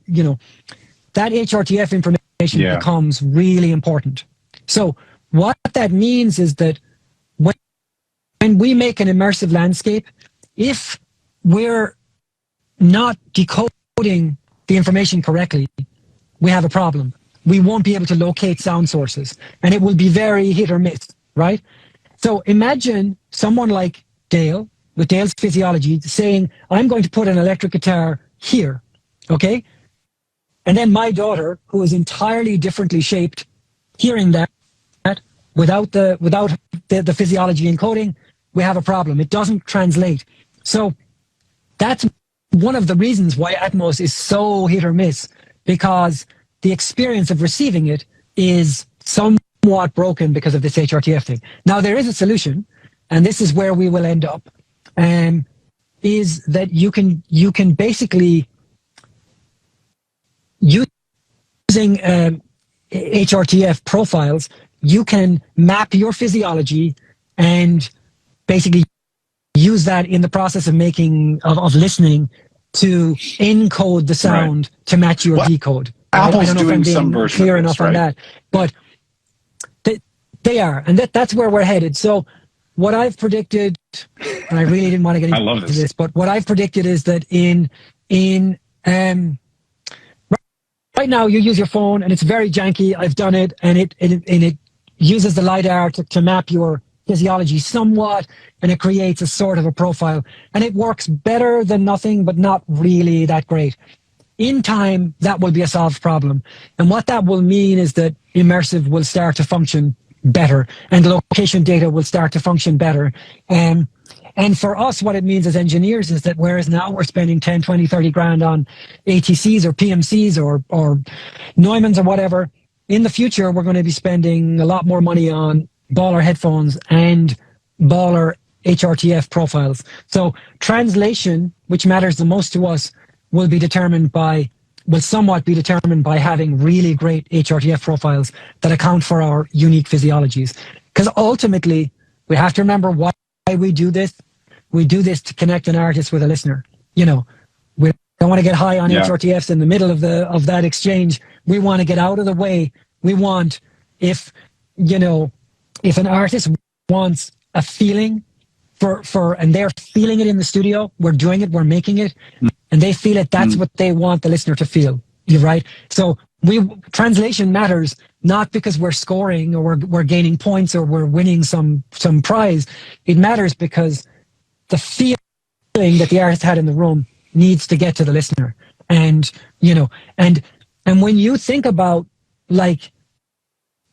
that HRTF information becomes really important. So what that means is that when we make an immersive landscape, if we're not decoding the information correctly, we have a problem. We won't be able to locate sound sources, and it will be very hit or miss, right? So imagine someone like Dale, with Dale's physiology, saying, I'm going to put an electric guitar here, okay? And then my daughter, who is entirely differently shaped, hearing that without the physiology encoding, we have a problem. It doesn't translate. So that's one of the reasons why Atmos is so hit or miss, because the experience of receiving it is somewhat broken because of this HRTF thing. Now, there is a solution, and this is where we will end up, is that you can basically, using HRTF profiles, you can map your physiology and basically use that in the process of listening to encode the sound to match your decode. Apple's I don't know doing if I'm some being version clear of this, enough on that, but they are, and that's where we're headed. So what I've predicted, and I really didn't want to get into this, but what I've predicted is that right now you use your phone and it's very janky. I've done it, and it uses the LiDAR to map your physiology somewhat, and it creates a sort of a profile, and it works better than nothing, but not really that great. In time, that will be a solved problem. And what that will mean is that immersive will start to function better, and location data will start to function better. And for us, what it means as engineers is that whereas now we're spending 10, 20, 30 grand on ATCs or PMCs or Neumanns or whatever, in the future, we're going to be spending a lot more money on baller headphones and baller HRTF profiles. So translation, which matters the most to us, will somewhat be determined by having really great HRTF profiles that account for our unique physiologies. Because ultimately, we have to remember why we do this. We do this to connect an artist with a listener. You know, we don't want to get high on HRTFs in the middle of that exchange. We want to get out of the way. We want, if an artist wants a feeling and they're feeling it in the studio, we're doing it, we're making it, and they feel it, that's what they want the listener to feel. You're right. So translation matters, not because we're scoring or we're gaining points or we're winning some prize. It matters because the feeling that the artist had in the room needs to get to the listener. And, and when you think about like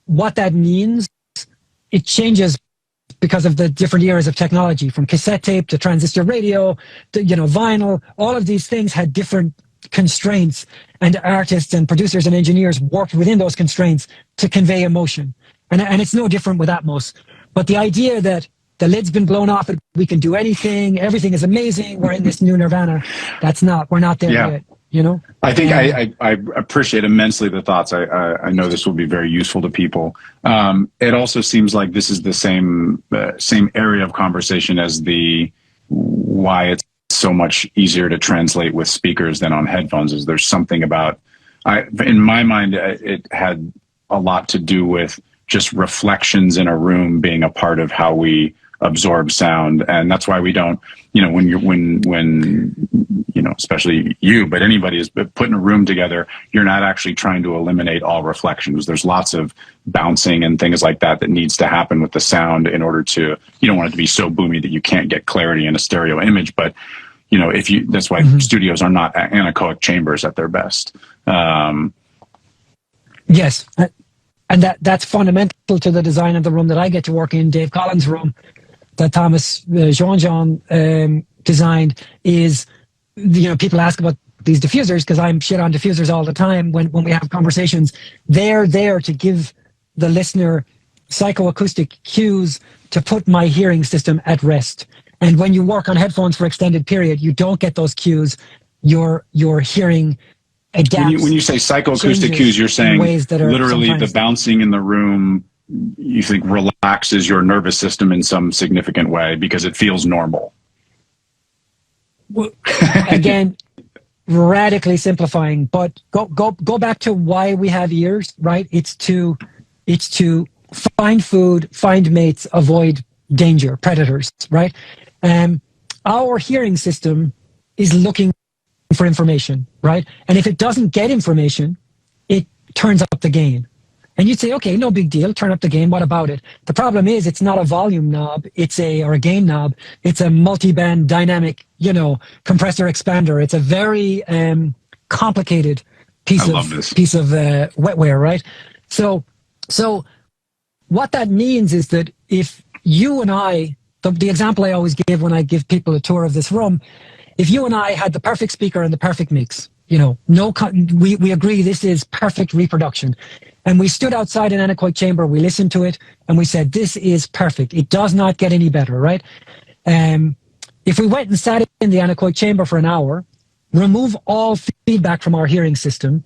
what that means, it changes because of the different eras of technology, from cassette tape to transistor radio to, vinyl. All of these things had different constraints, and artists and producers and engineers worked within those constraints to convey emotion. And it's no different with Atmos. But the idea that the lid's been blown off, and we can do anything, everything is amazing, we're in this new nirvana, we're not there yet. I think I appreciate immensely the thoughts. I know this will be very useful to people. It also seems like this is the same area of conversation as why it's so much easier to translate with speakers than on headphones. Is there's something about, in my mind, it had a lot to do with just reflections in a room being a part of how we absorb sound, and that's why we don't, when especially you, but anybody is putting a room together, you're not actually trying to eliminate all reflections. There's lots of bouncing and things like that needs to happen with the sound in order to, you don't want it to be so boomy that you can't get clarity in a stereo image, but that's why studios are not anechoic chambers at their best. Yes. And that's fundamental to the design of the room that I get to work in, Dave Collins' room, that Thomas Jean designed. Is, people ask about these diffusers because I'm shit on diffusers all the time when we have conversations. They're there to give the listener psychoacoustic cues to put my hearing system at rest. And when you work on headphones for extended period, you don't get those cues. Your hearing adapts. When you say psychoacoustic cues, you're saying literally the bouncing in the room, you think relaxes your nervous system in some significant way because it feels normal. Well, again, radically simplifying, but go back to why we have ears, right? It's to find food, find mates, avoid danger, predators, right? Our hearing system is looking for information, right? And if it doesn't get information, it turns up the gain. And you'd say, okay, no big deal, turn up the gain, what about it? The problem is it's not a volume knob, or a gain knob, it's a multi-band dynamic, compressor expander. It's a very complicated piece of wetware, right? So what that means is that if you and I, the example I always give when I give people a tour of this room, if you and I had the perfect speaker and the perfect mix, we agree this is perfect reproduction. And we stood outside an anechoic chamber, we listened to it, and we said, this is perfect. It does not get any better, right? If we went and sat in the anechoic chamber for an hour, remove all feedback from our hearing system,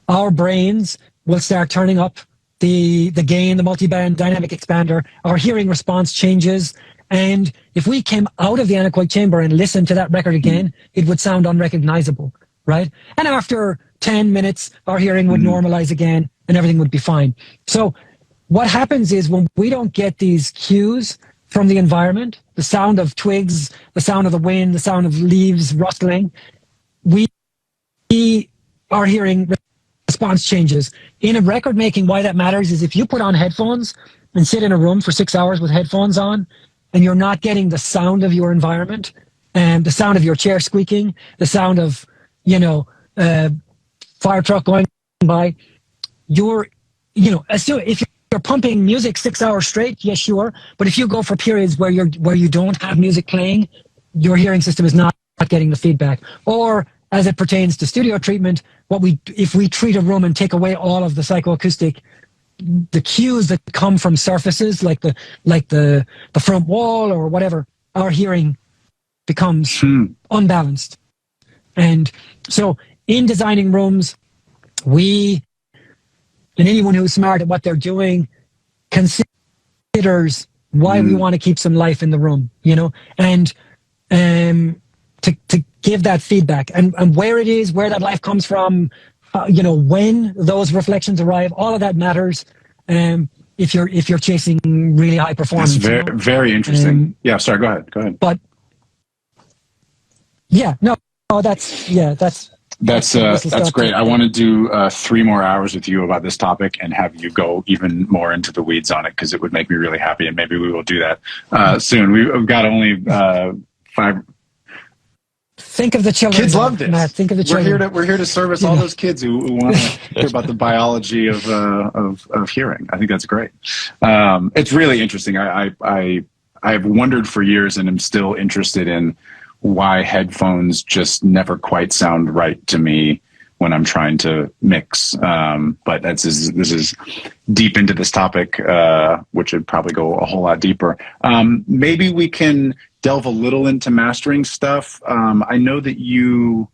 our brains will start turning up the gain, the multiband dynamic expander, our hearing response changes. And if we came out of the anechoic chamber and listened to that record again, it would sound unrecognizable, right? And after 10 minutes, our hearing would normalize again and everything would be fine. So what happens is when we don't get these cues from the environment, the sound of twigs, the sound of the wind, the sound of leaves rustling, our hearing response changes. In a record making, why that matters is if you put on headphones and sit in a room for 6 hours with headphones on and you're not getting the sound of your environment and the sound of your chair squeaking, the sound of, fire truck going by, if you're pumping music 6 hours straight, yes, sure. But if you go for periods where you don't have music playing, your hearing system is not getting the feedback. Or as it pertains to studio treatment, if we treat a room and take away all of the psychoacoustic, the cues that come from surfaces like the front wall or whatever, our hearing becomes unbalanced. And so in designing rooms, and anyone who's smart at what they're doing considers why we want to keep some life in the room, and to give that feedback and where it is, where that life comes from, when those reflections arrive, all of that matters. If you're chasing really high performance, that's very interesting. Yeah, sorry, go ahead. But that's great. I want to do 3 more hours with you about this topic and have you go even more into the weeds on it because it would make me really happy, and maybe we will do that soon. We've got only 5. Think of the children. Kids love this. Matt, think of the children. We're here to service all those kids who want to hear about the biology of hearing. I think that's great. It's really interesting. I've wondered for years and am still interested in why headphones just never quite sound right to me when I'm trying to mix. But this is deep into this topic, which would probably go a whole lot deeper. Maybe we can delve a little into mastering stuff. I know that you,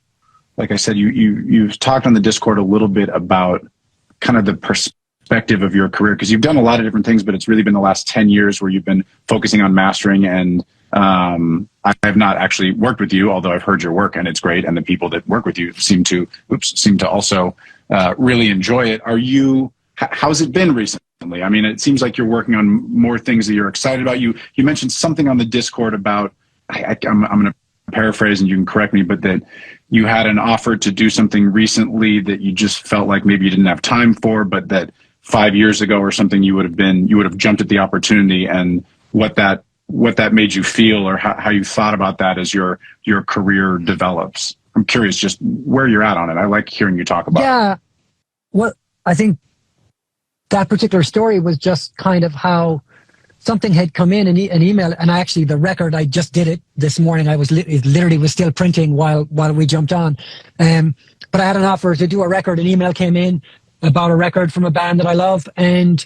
like I said, you've talked on the Discord a little bit about kind of the perspective of your career, because you've done a lot of different things, but it's really been the last 10 years where you've been focusing on mastering. And I have not actually worked with you, although I've heard your work and it's great. And the people that work with you seem to also really enjoy it. How's it been recently? I mean, it seems like you're working on more things that you're excited about. You mentioned something on the Discord about, I'm going to paraphrase and you can correct me, but that you had an offer to do something recently that you just felt like maybe you didn't have time for, but that 5 years ago or something you would have jumped at the opportunity, and what that made you feel, or how you thought about that as your career develops. I'm curious just where you're at on it. I like hearing you talk about it. Yeah. Well, I think that particular story was just kind of how something had come in, an email, and the record, I just did it this morning. It literally was still printing while we jumped on. But I had an offer to do a record. An email came in about a record from a band that I love, and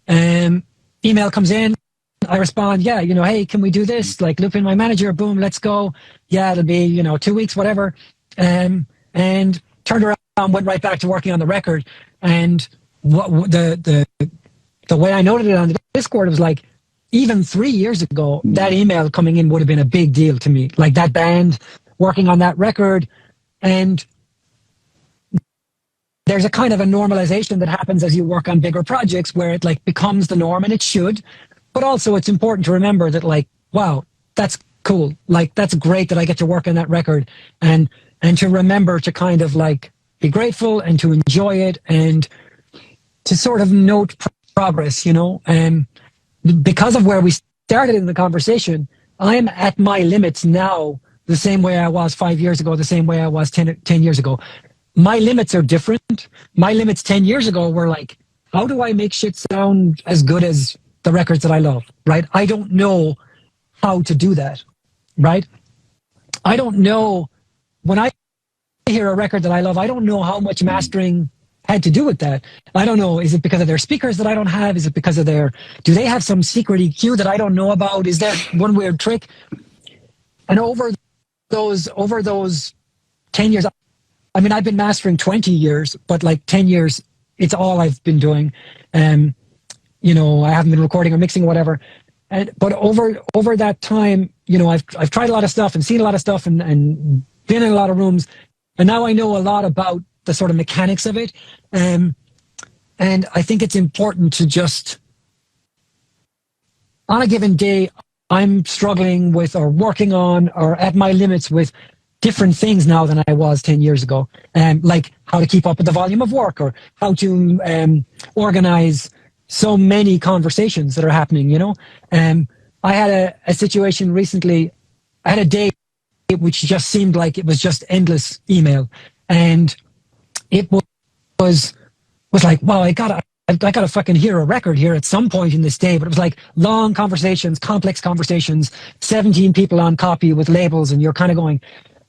email comes in. I respond, yeah, hey, can we do this? Like, loop in my manager, boom, let's go. Yeah, it'll be, 2 weeks, whatever. And turned around, went right back to working on the record. And the way I noted it on the Discord, it was like, even 3 years ago, that email coming in would have been a big deal to me. Like, that band working on that record. And there's a kind of a normalization that happens as you work on bigger projects where it like becomes the norm, and it should. But also it's important to remember that, like, wow, that's cool. Like, that's great that I get to work on that record. And and to remember to kind of like be grateful and to enjoy it and to sort of note progress, you know. Because of where we started in the conversation, I'm at my limits now, the same way I was 5 years ago, the same way I was 10 years ago. My limits are different. My limits 10 years ago were like, how do I make shit sound as good as the records that I love, right? I don't know how to do that, right? I don't know, when I hear a record that I love, I don't know how much mastering had to do with that. I don't know, is it because of their speakers that I don't have? Is it because of do they have some secret EQ that I don't know about? Is there one weird trick? And over those 10 years, I mean, I've been mastering 20 years, but like 10 years, it's all I've been doing. You know, I haven't been recording or mixing or whatever. But over that time, you know, I've tried a lot of stuff and seen a lot of stuff and been in a lot of rooms. And now I know a lot about the sort of mechanics of it. And I think it's important to just, on a given day, I'm struggling with or working on or at my limits with different things now than I was 10 years ago. Like how to keep up with the volume of work or how to organize so many conversations that are happening, you know. I had a situation recently, I had a day which just seemed like it was just endless email. And it was like, wow, I gotta fucking hear a record here at some point in this day. But it was like long conversations, complex conversations, 17 people on copy with labels, and you're kind of going,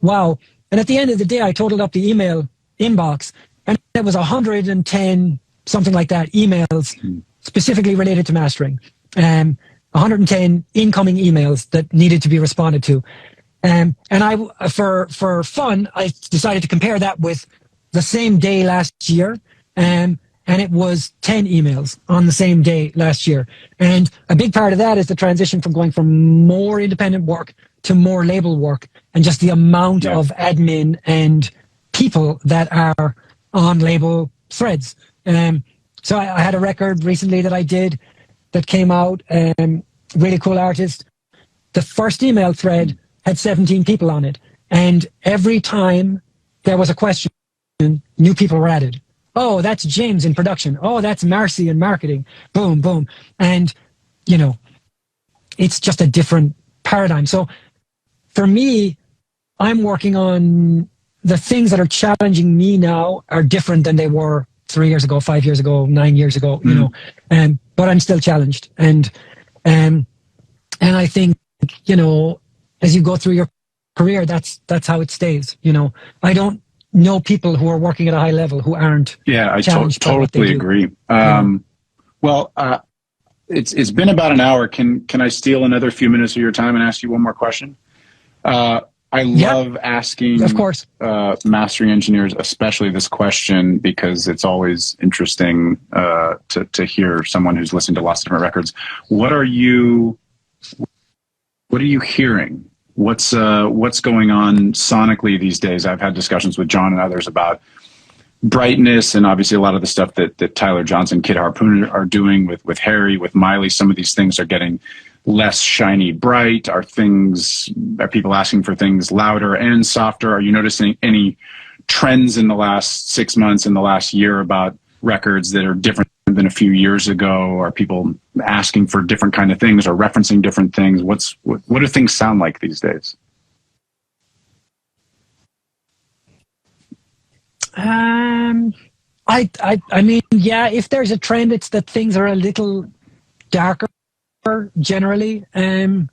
wow. And at the end of the day, I totaled up the email inbox, and it was 110, something like that, emails specifically related to mastering. 110 incoming emails that needed to be responded to. And I, for fun, I decided to compare that with the same day last year. And it was 10 emails on the same day last year. And a big part of that is the transition from going from more independent work to more label work, and just the amount of admin and people that are on label threads. So I had a record recently that I did that came out, really cool artist. The first email thread had 17 people on it. And every time there was a question, new people were added. Oh, that's James in production. Oh, that's Marcy in marketing. Boom, boom. And, you know, it's just a different paradigm. So for me, I'm working on the things that are challenging me now are different than they were 3 years ago, 5 years ago, 9 years ago, you know, but I'm still challenged. And I think, you know, as you go through your career, that's how it stays. You know, I don't know people who are working at a high level who aren't. Yeah, I totally agree. Well, it's been about an hour. Can I steal another few minutes of your time and ask you one more question? I love asking, of course, mastering engineers, especially this question, because it's always interesting to hear someone who's listened to lots of different records. What are you hearing? What's going on sonically these days? I've had discussions with John and others about brightness, and obviously a lot of the stuff that Tyler Johnson, Kid Harpoon are doing with Harry, with Miley. Some of these things are getting less shiny bright. Are people asking for things louder and softer? Are you noticing any trends in the last 6 months, in the last year, about records that are different than a few years ago? Are people asking for different kind of things or referencing different things? What do things sound like these days? I mean, yeah, if there's a trend, it's that things are a little darker generally. The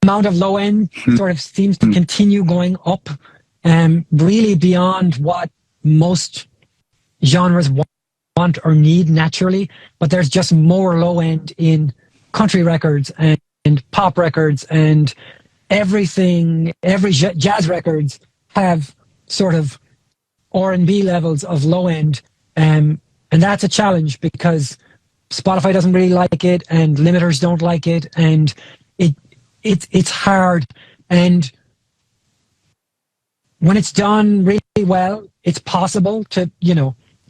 amount of low end sort of seems to continue going up, really beyond what most genres want or need naturally. But there's just more low end in country records and pop records, and everything. Every jazz records have sort of R&B levels of low end, and that's a challenge because Spotify doesn't really like it, and limiters don't like it, and it's hard. And when it's done really well, it's possible to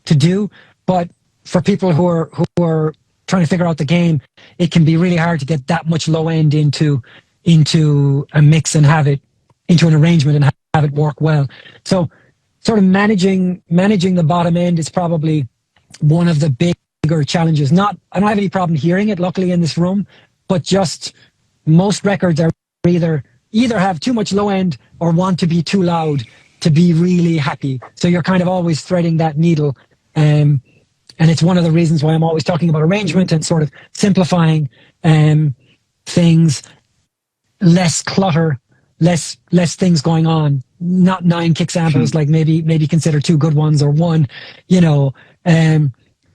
do. But for people who are trying to figure out the game, it can be really hard to get that much low end into a mix and have it into an arrangement and it work well. So sort of managing the bottom end is probably one of the bigger challenges. I don't have any problem hearing it, luckily, in this room, but just most records are either have too much low end or want to be too loud to be really happy. So you're kind of always threading that needle. And it's one of the reasons why I'm always talking about arrangement and sort of simplifying things, less clutter, less things going on, not 9 kick samples, like maybe consider 2 good ones or 1,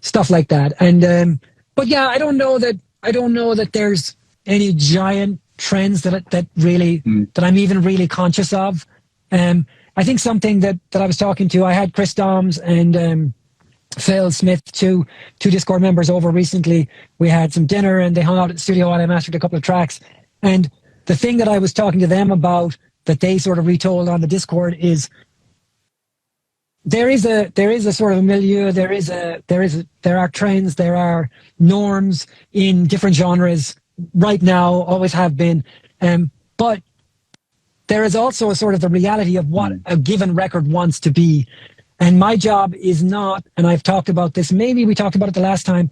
stuff like that. And but yeah, I don't know that there's any giant trends that I'm even really conscious of. I think something that I was talking to, I had Chris Doms and Phil Smith, two Discord members, over recently. We had some dinner and they hung out at the studio while I mastered a couple of tracks. And the thing that I was talking to them about that they sort of retold on the Discord is there is a sort of a milieu, there are trends, there are norms in different genres right now, always have been. But there is also a sort of the reality of what a given record wants to be. And my job is not, and I've talked about this, maybe we talked about it the last time,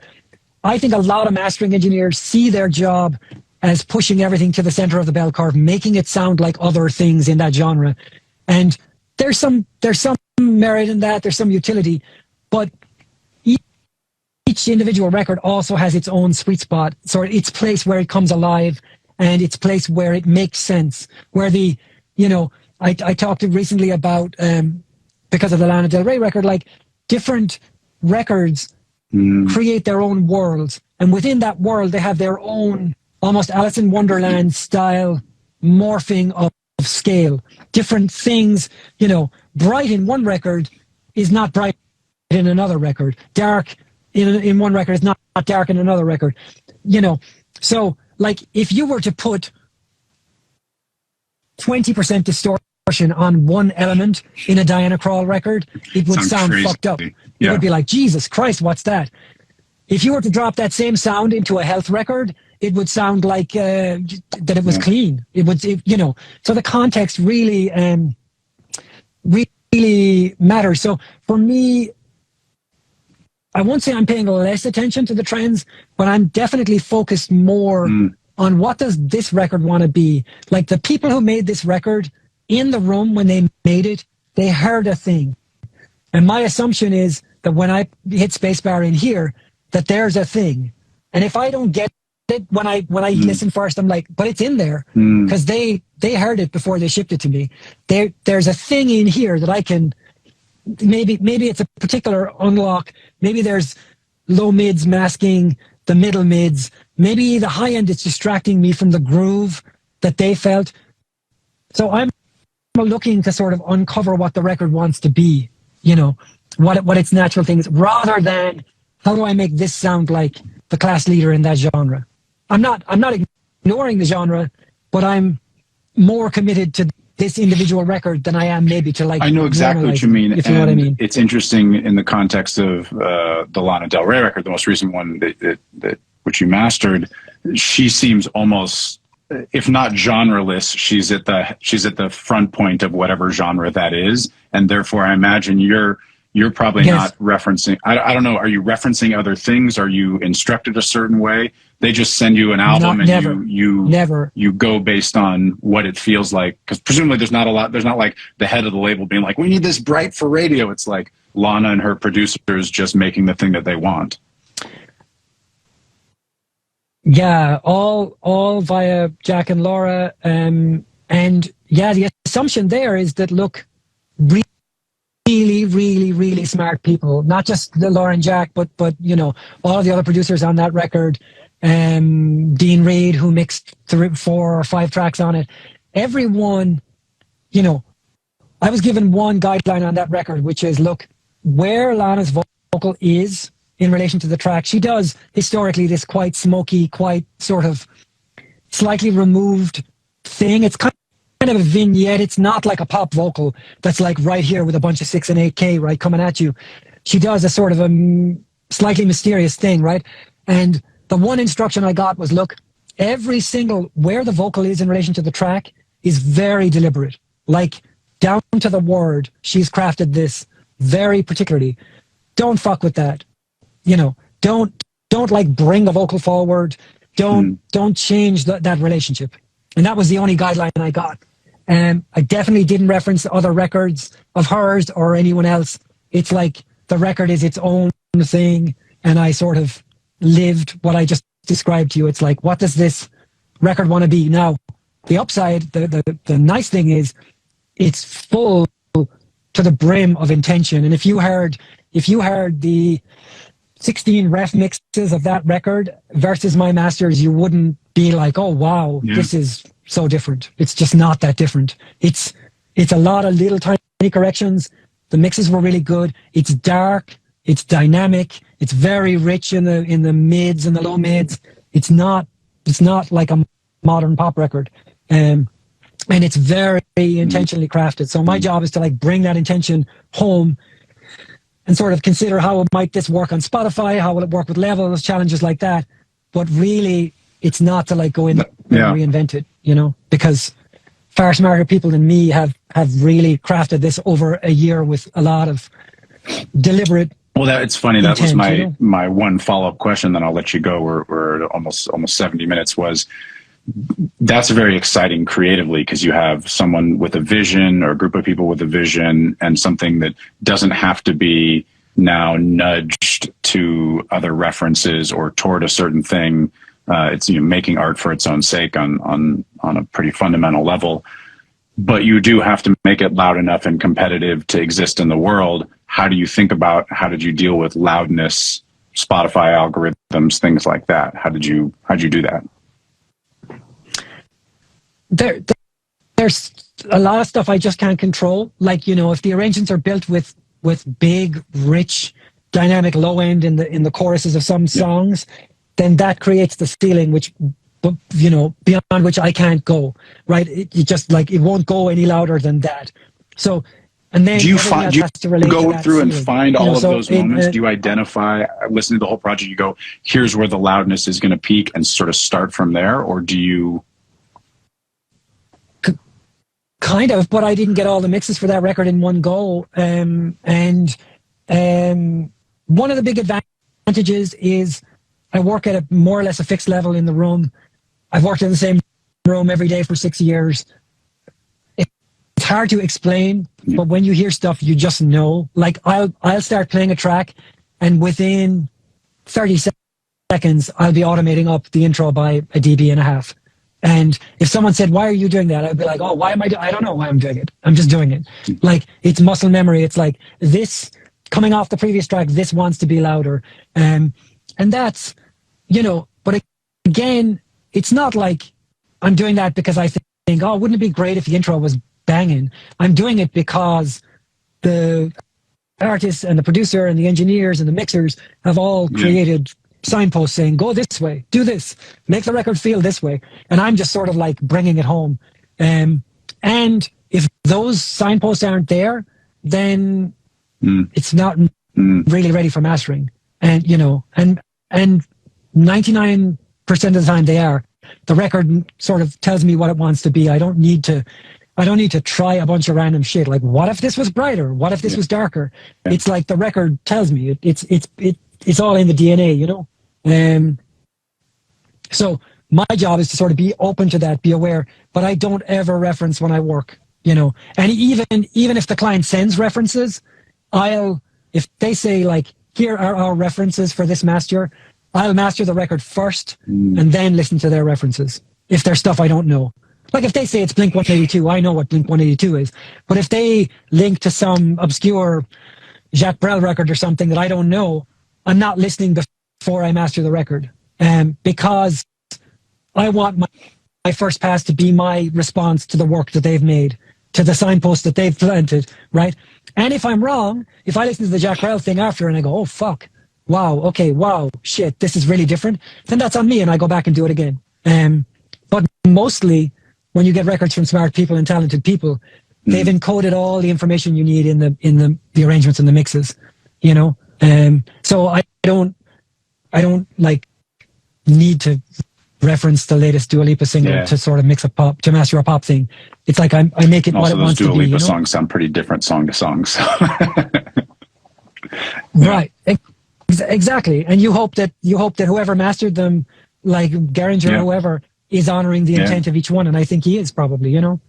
I think a lot of mastering engineers see their job as pushing everything to the center of the bell curve, making it sound like other things in that genre. And there's some merit in that, there's some utility, but each individual record also has its own sweet spot, so its place where it comes alive and its place where it makes sense, where I talked recently about, because of the Lana Del Rey record, like different records create their own worlds, and within that world they have their own almost Alice in Wonderland style morphing of scale. Different things, bright in one record is not bright in another record. Dark in one record is not dark in another record. So like if you were to put 20% distortion on one element in a Diana Krall record, it would sound fucked up. It would be like, Jesus Christ, what's that? If you were to drop that same sound into a Health record, it would sound like that it was clean. It would, so the context really, really matters. So for me, I won't say I'm paying less attention to the trends, but I'm definitely focused more on what does this record want to be. Like the people who made this record in the room when they made it, they heard a thing. And my assumption is that when I hit spacebar in here, that there's a thing. And if I don't get it when I listen first, I'm like, but it's in there because they heard it before they shipped it to me. There's a thing in here that I can, maybe it's a particular unlock. Maybe there's low mids masking the middle mids. Maybe the high end is distracting me from the groove that they felt. So I'm looking to sort of uncover what the record wants to be, what its natural thing is, rather than how do I make this sound like the class leader in that genre. I'm not ignoring the genre, but I'm more committed to this individual record than I am maybe to like. I know exactly what you mean. If you know what I mean. It's interesting in the context of the Lana Del Rey record, the most recent one that which you mastered. She seems almost, if not genreless, she's at the front point of whatever genre that is, and therefore I imagine you're probably not referencing. I don't know. Are you referencing other things? Are you instructed a certain way? They just send you an album you go based on what it feels like. Because presumably there's not like the head of the label being like, we need this bright for radio. It's like Lana and her producers just making the thing that they want. Yeah, all via Jack and Laura. And yeah, the assumption there is that, look, really, really, really smart people, not just the Laura and Jack, but all of the other producers on that record, Dean Reed, who mixed 4 or 5 tracks on it. Everyone, I was given one guideline on that record, which is, look, where Lana's vocal is in relation to the track. She does historically this quite smoky, quite sort of slightly removed thing. It's kind of a vignette. It's not like a pop vocal that's like right here with a bunch of 6 and 8K right coming at you. She does a sort of a slightly mysterious thing, right? And the one instruction I got was, look, every single where the vocal is in relation to the track is very deliberate. Like down to the word, she's crafted this very particularly. Don't fuck with that. You know, don't like bring a vocal forward. Don't change that relationship. And that was the only guideline I got. I definitely didn't reference other records of hers or anyone else. It's like the record is its own thing, and I sort of lived what I just described to you. It's like, what does this record want to be? Now, the upside, the nice thing is, it's full to the brim of intention. And if you heard the 16 ref mixes of that record versus my masters, you wouldn't be like, oh wow, this is so different. It's just not that different. It's a lot of little tiny corrections. The mixes were really good. It's dark. It's dynamic. It's very rich in the mids and the low mids. It's not like a modern pop record. And it's very intentionally crafted. So my job is to like bring that intention home and sort of consider how might this work on Spotify? How will it work with levels, challenges like that? But really, it's not to like go in and reinvent it, you know, because far smarter people than me have really crafted this over a year with a lot of deliberate. Well, it's funny. That was my one follow-up question. Then I'll let you go. We're almost 70 minutes. Was that's very exciting creatively because you have someone with a vision or a group of people with a vision and something that doesn't have to be now nudged to other references or toward a certain thing. It's making art for its own sake on a pretty fundamental level, but you do have to make it loud enough and competitive to exist in the world. How do you think about how did you deal with loudness, Spotify algorithms, things like that? How'd you do that? There's a lot of stuff I just can't control. Like, if the arrangements are built with big, rich, dynamic low end in the choruses of some songs, then that creates the ceiling, which, beyond which I can't go, right? It just like, it won't go any louder than that. So, and then do you go through and find all of those moments? Do you identify, listen to the whole project, you go, here's where the loudness is going to peak and sort of start from there? Or do you? Kind of, but I didn't get all the mixes for that record in one go. And one of the big advantages is I work at a more or less a fixed level in the room. I've worked in the same room every day for 6 years. It's hard to explain, but when you hear stuff, you just know. Like I'll start playing a track, and within 30 seconds, I'll be automating up the intro by a dB. And if someone said, why are you doing that? I'd be like, oh, why am I don't know why I'm doing it. I'm just doing it. Like, it's muscle memory. It's like this coming off the previous track, this wants to be louder. And that's, but again, it's not like I'm doing that because I think, oh, wouldn't it be great if the intro was banging? I'm doing it because the artists and the producer and the engineers and the mixers have all created signposts saying, go this way, do this, make the record feel this way. And I'm just sort of like bringing it home. And if those signposts aren't there, then it's not really ready for mastering. And, and 99% of the time they are. The record sort of tells me what it wants to be. I don't need to try a bunch of random shit. Like, what if this was brighter? What if this was darker? It's like the record tells me. It's all in the DNA, So my job is to sort of be open to that, be aware, but I don't ever reference when I work, And even if the client sends references, if they say like, here are our references for this master, I'll master the record first and then listen to their references. If there's stuff I don't know. Like if they say it's Blink 182, I know what Blink 182 is. But if they link to some obscure Jacques Brel record or something that I don't know, I'm not listening before I master the record, because I want my first pass to be my response to the work that they've made, to the signpost that they've planted, right? And if I'm wrong, if I listen to the Jacques Brel thing after and I go, oh, fuck, wow, okay, wow, shit, this is really different, then that's on me and I go back and do it again. But mostly, when you get records from smart people and talented people, they've encoded all the information you need in the arrangements and the mixes, So I don't like need to reference the latest Dua Lipa single to sort of mix a pop, to master a pop thing. It's like I make it what it wants to be. Also, those Dua Lipa you know? songs sound pretty different song to song. So. Right. Exactly. And you hope that whoever mastered them, like Geringer or whoever, is honoring the intent of each one. And I think he is probably, you know.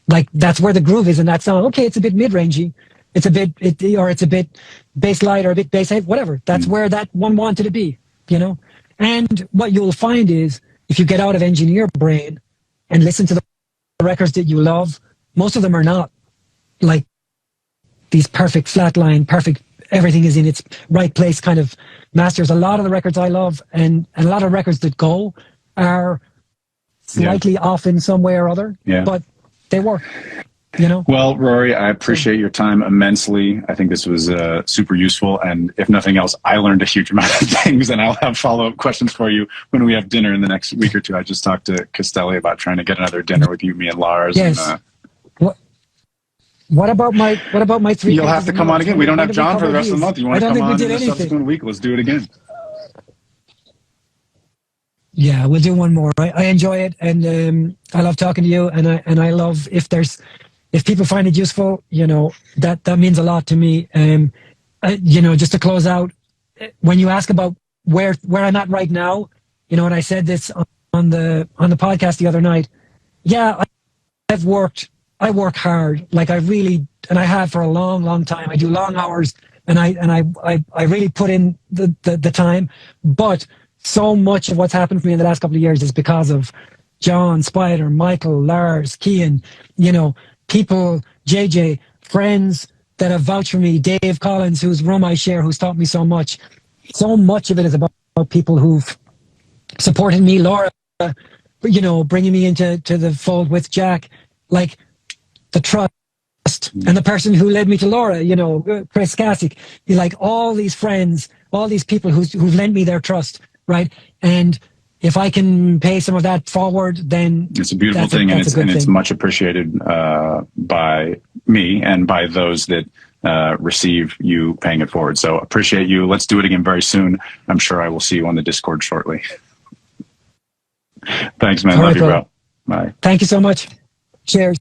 Like that's where the groove is in that song. Okay, it's a bit mid-rangey. It's a bit bass light or a bit bass heavy, whatever. That's where that one wanted to be, you know. And what you'll find is if you get out of engineer brain and listen to the records that you love, most of them are not like these perfect flatline, perfect, everything is in its right place kind of masters. A lot of the records I love and a lot of records that go are slightly off in some way or other, but they work, you know? Well, Rory, I appreciate your time immensely. I think this was super useful. And if nothing else, I learned a huge amount of things, and I'll have follow-up questions for you when we have dinner in the next week or two. I just talked to Castelli about trying to get another dinner with you, me and Lars. Yes. And, what about my 3? You'll have to come on again. We don't have John for the rest of the month. You want to come on in the anything. subsequent week? Let's do it again. Yeah, we'll do one more. I enjoy it, and I love talking to you, and I love if people find it useful, you know, that means a lot to me. You know, just to close out, when you ask about where I'm at right now, you know, and I said this on the podcast the other night. Yeah, I work hard, like I really, and I have for a long, long time. I do long hours, and I really put in the time. But so much of what's happened for me in the last couple of years is because of John, Spider, Michael, Lars, Cian, you know, people, JJ, friends that have vouched for me, Dave Collins, who's run my share, who's taught me so much. So much of it is about people who've supported me, Laura, you know, bringing me into the fold with Jack, like the trust and the person who led me to Laura, you know, Chris Kasich, like all these friends, all these people who've lent me their trust, right? And if I can pay some of that forward, then it's a beautiful thing, and it's much appreciated by me and by those that receive you paying it forward. So appreciate you. Let's do it again very soon. I'm sure I will see you on the Discord shortly. Thanks, man. Love you, bro. Bye. Thank you so much. Cheers.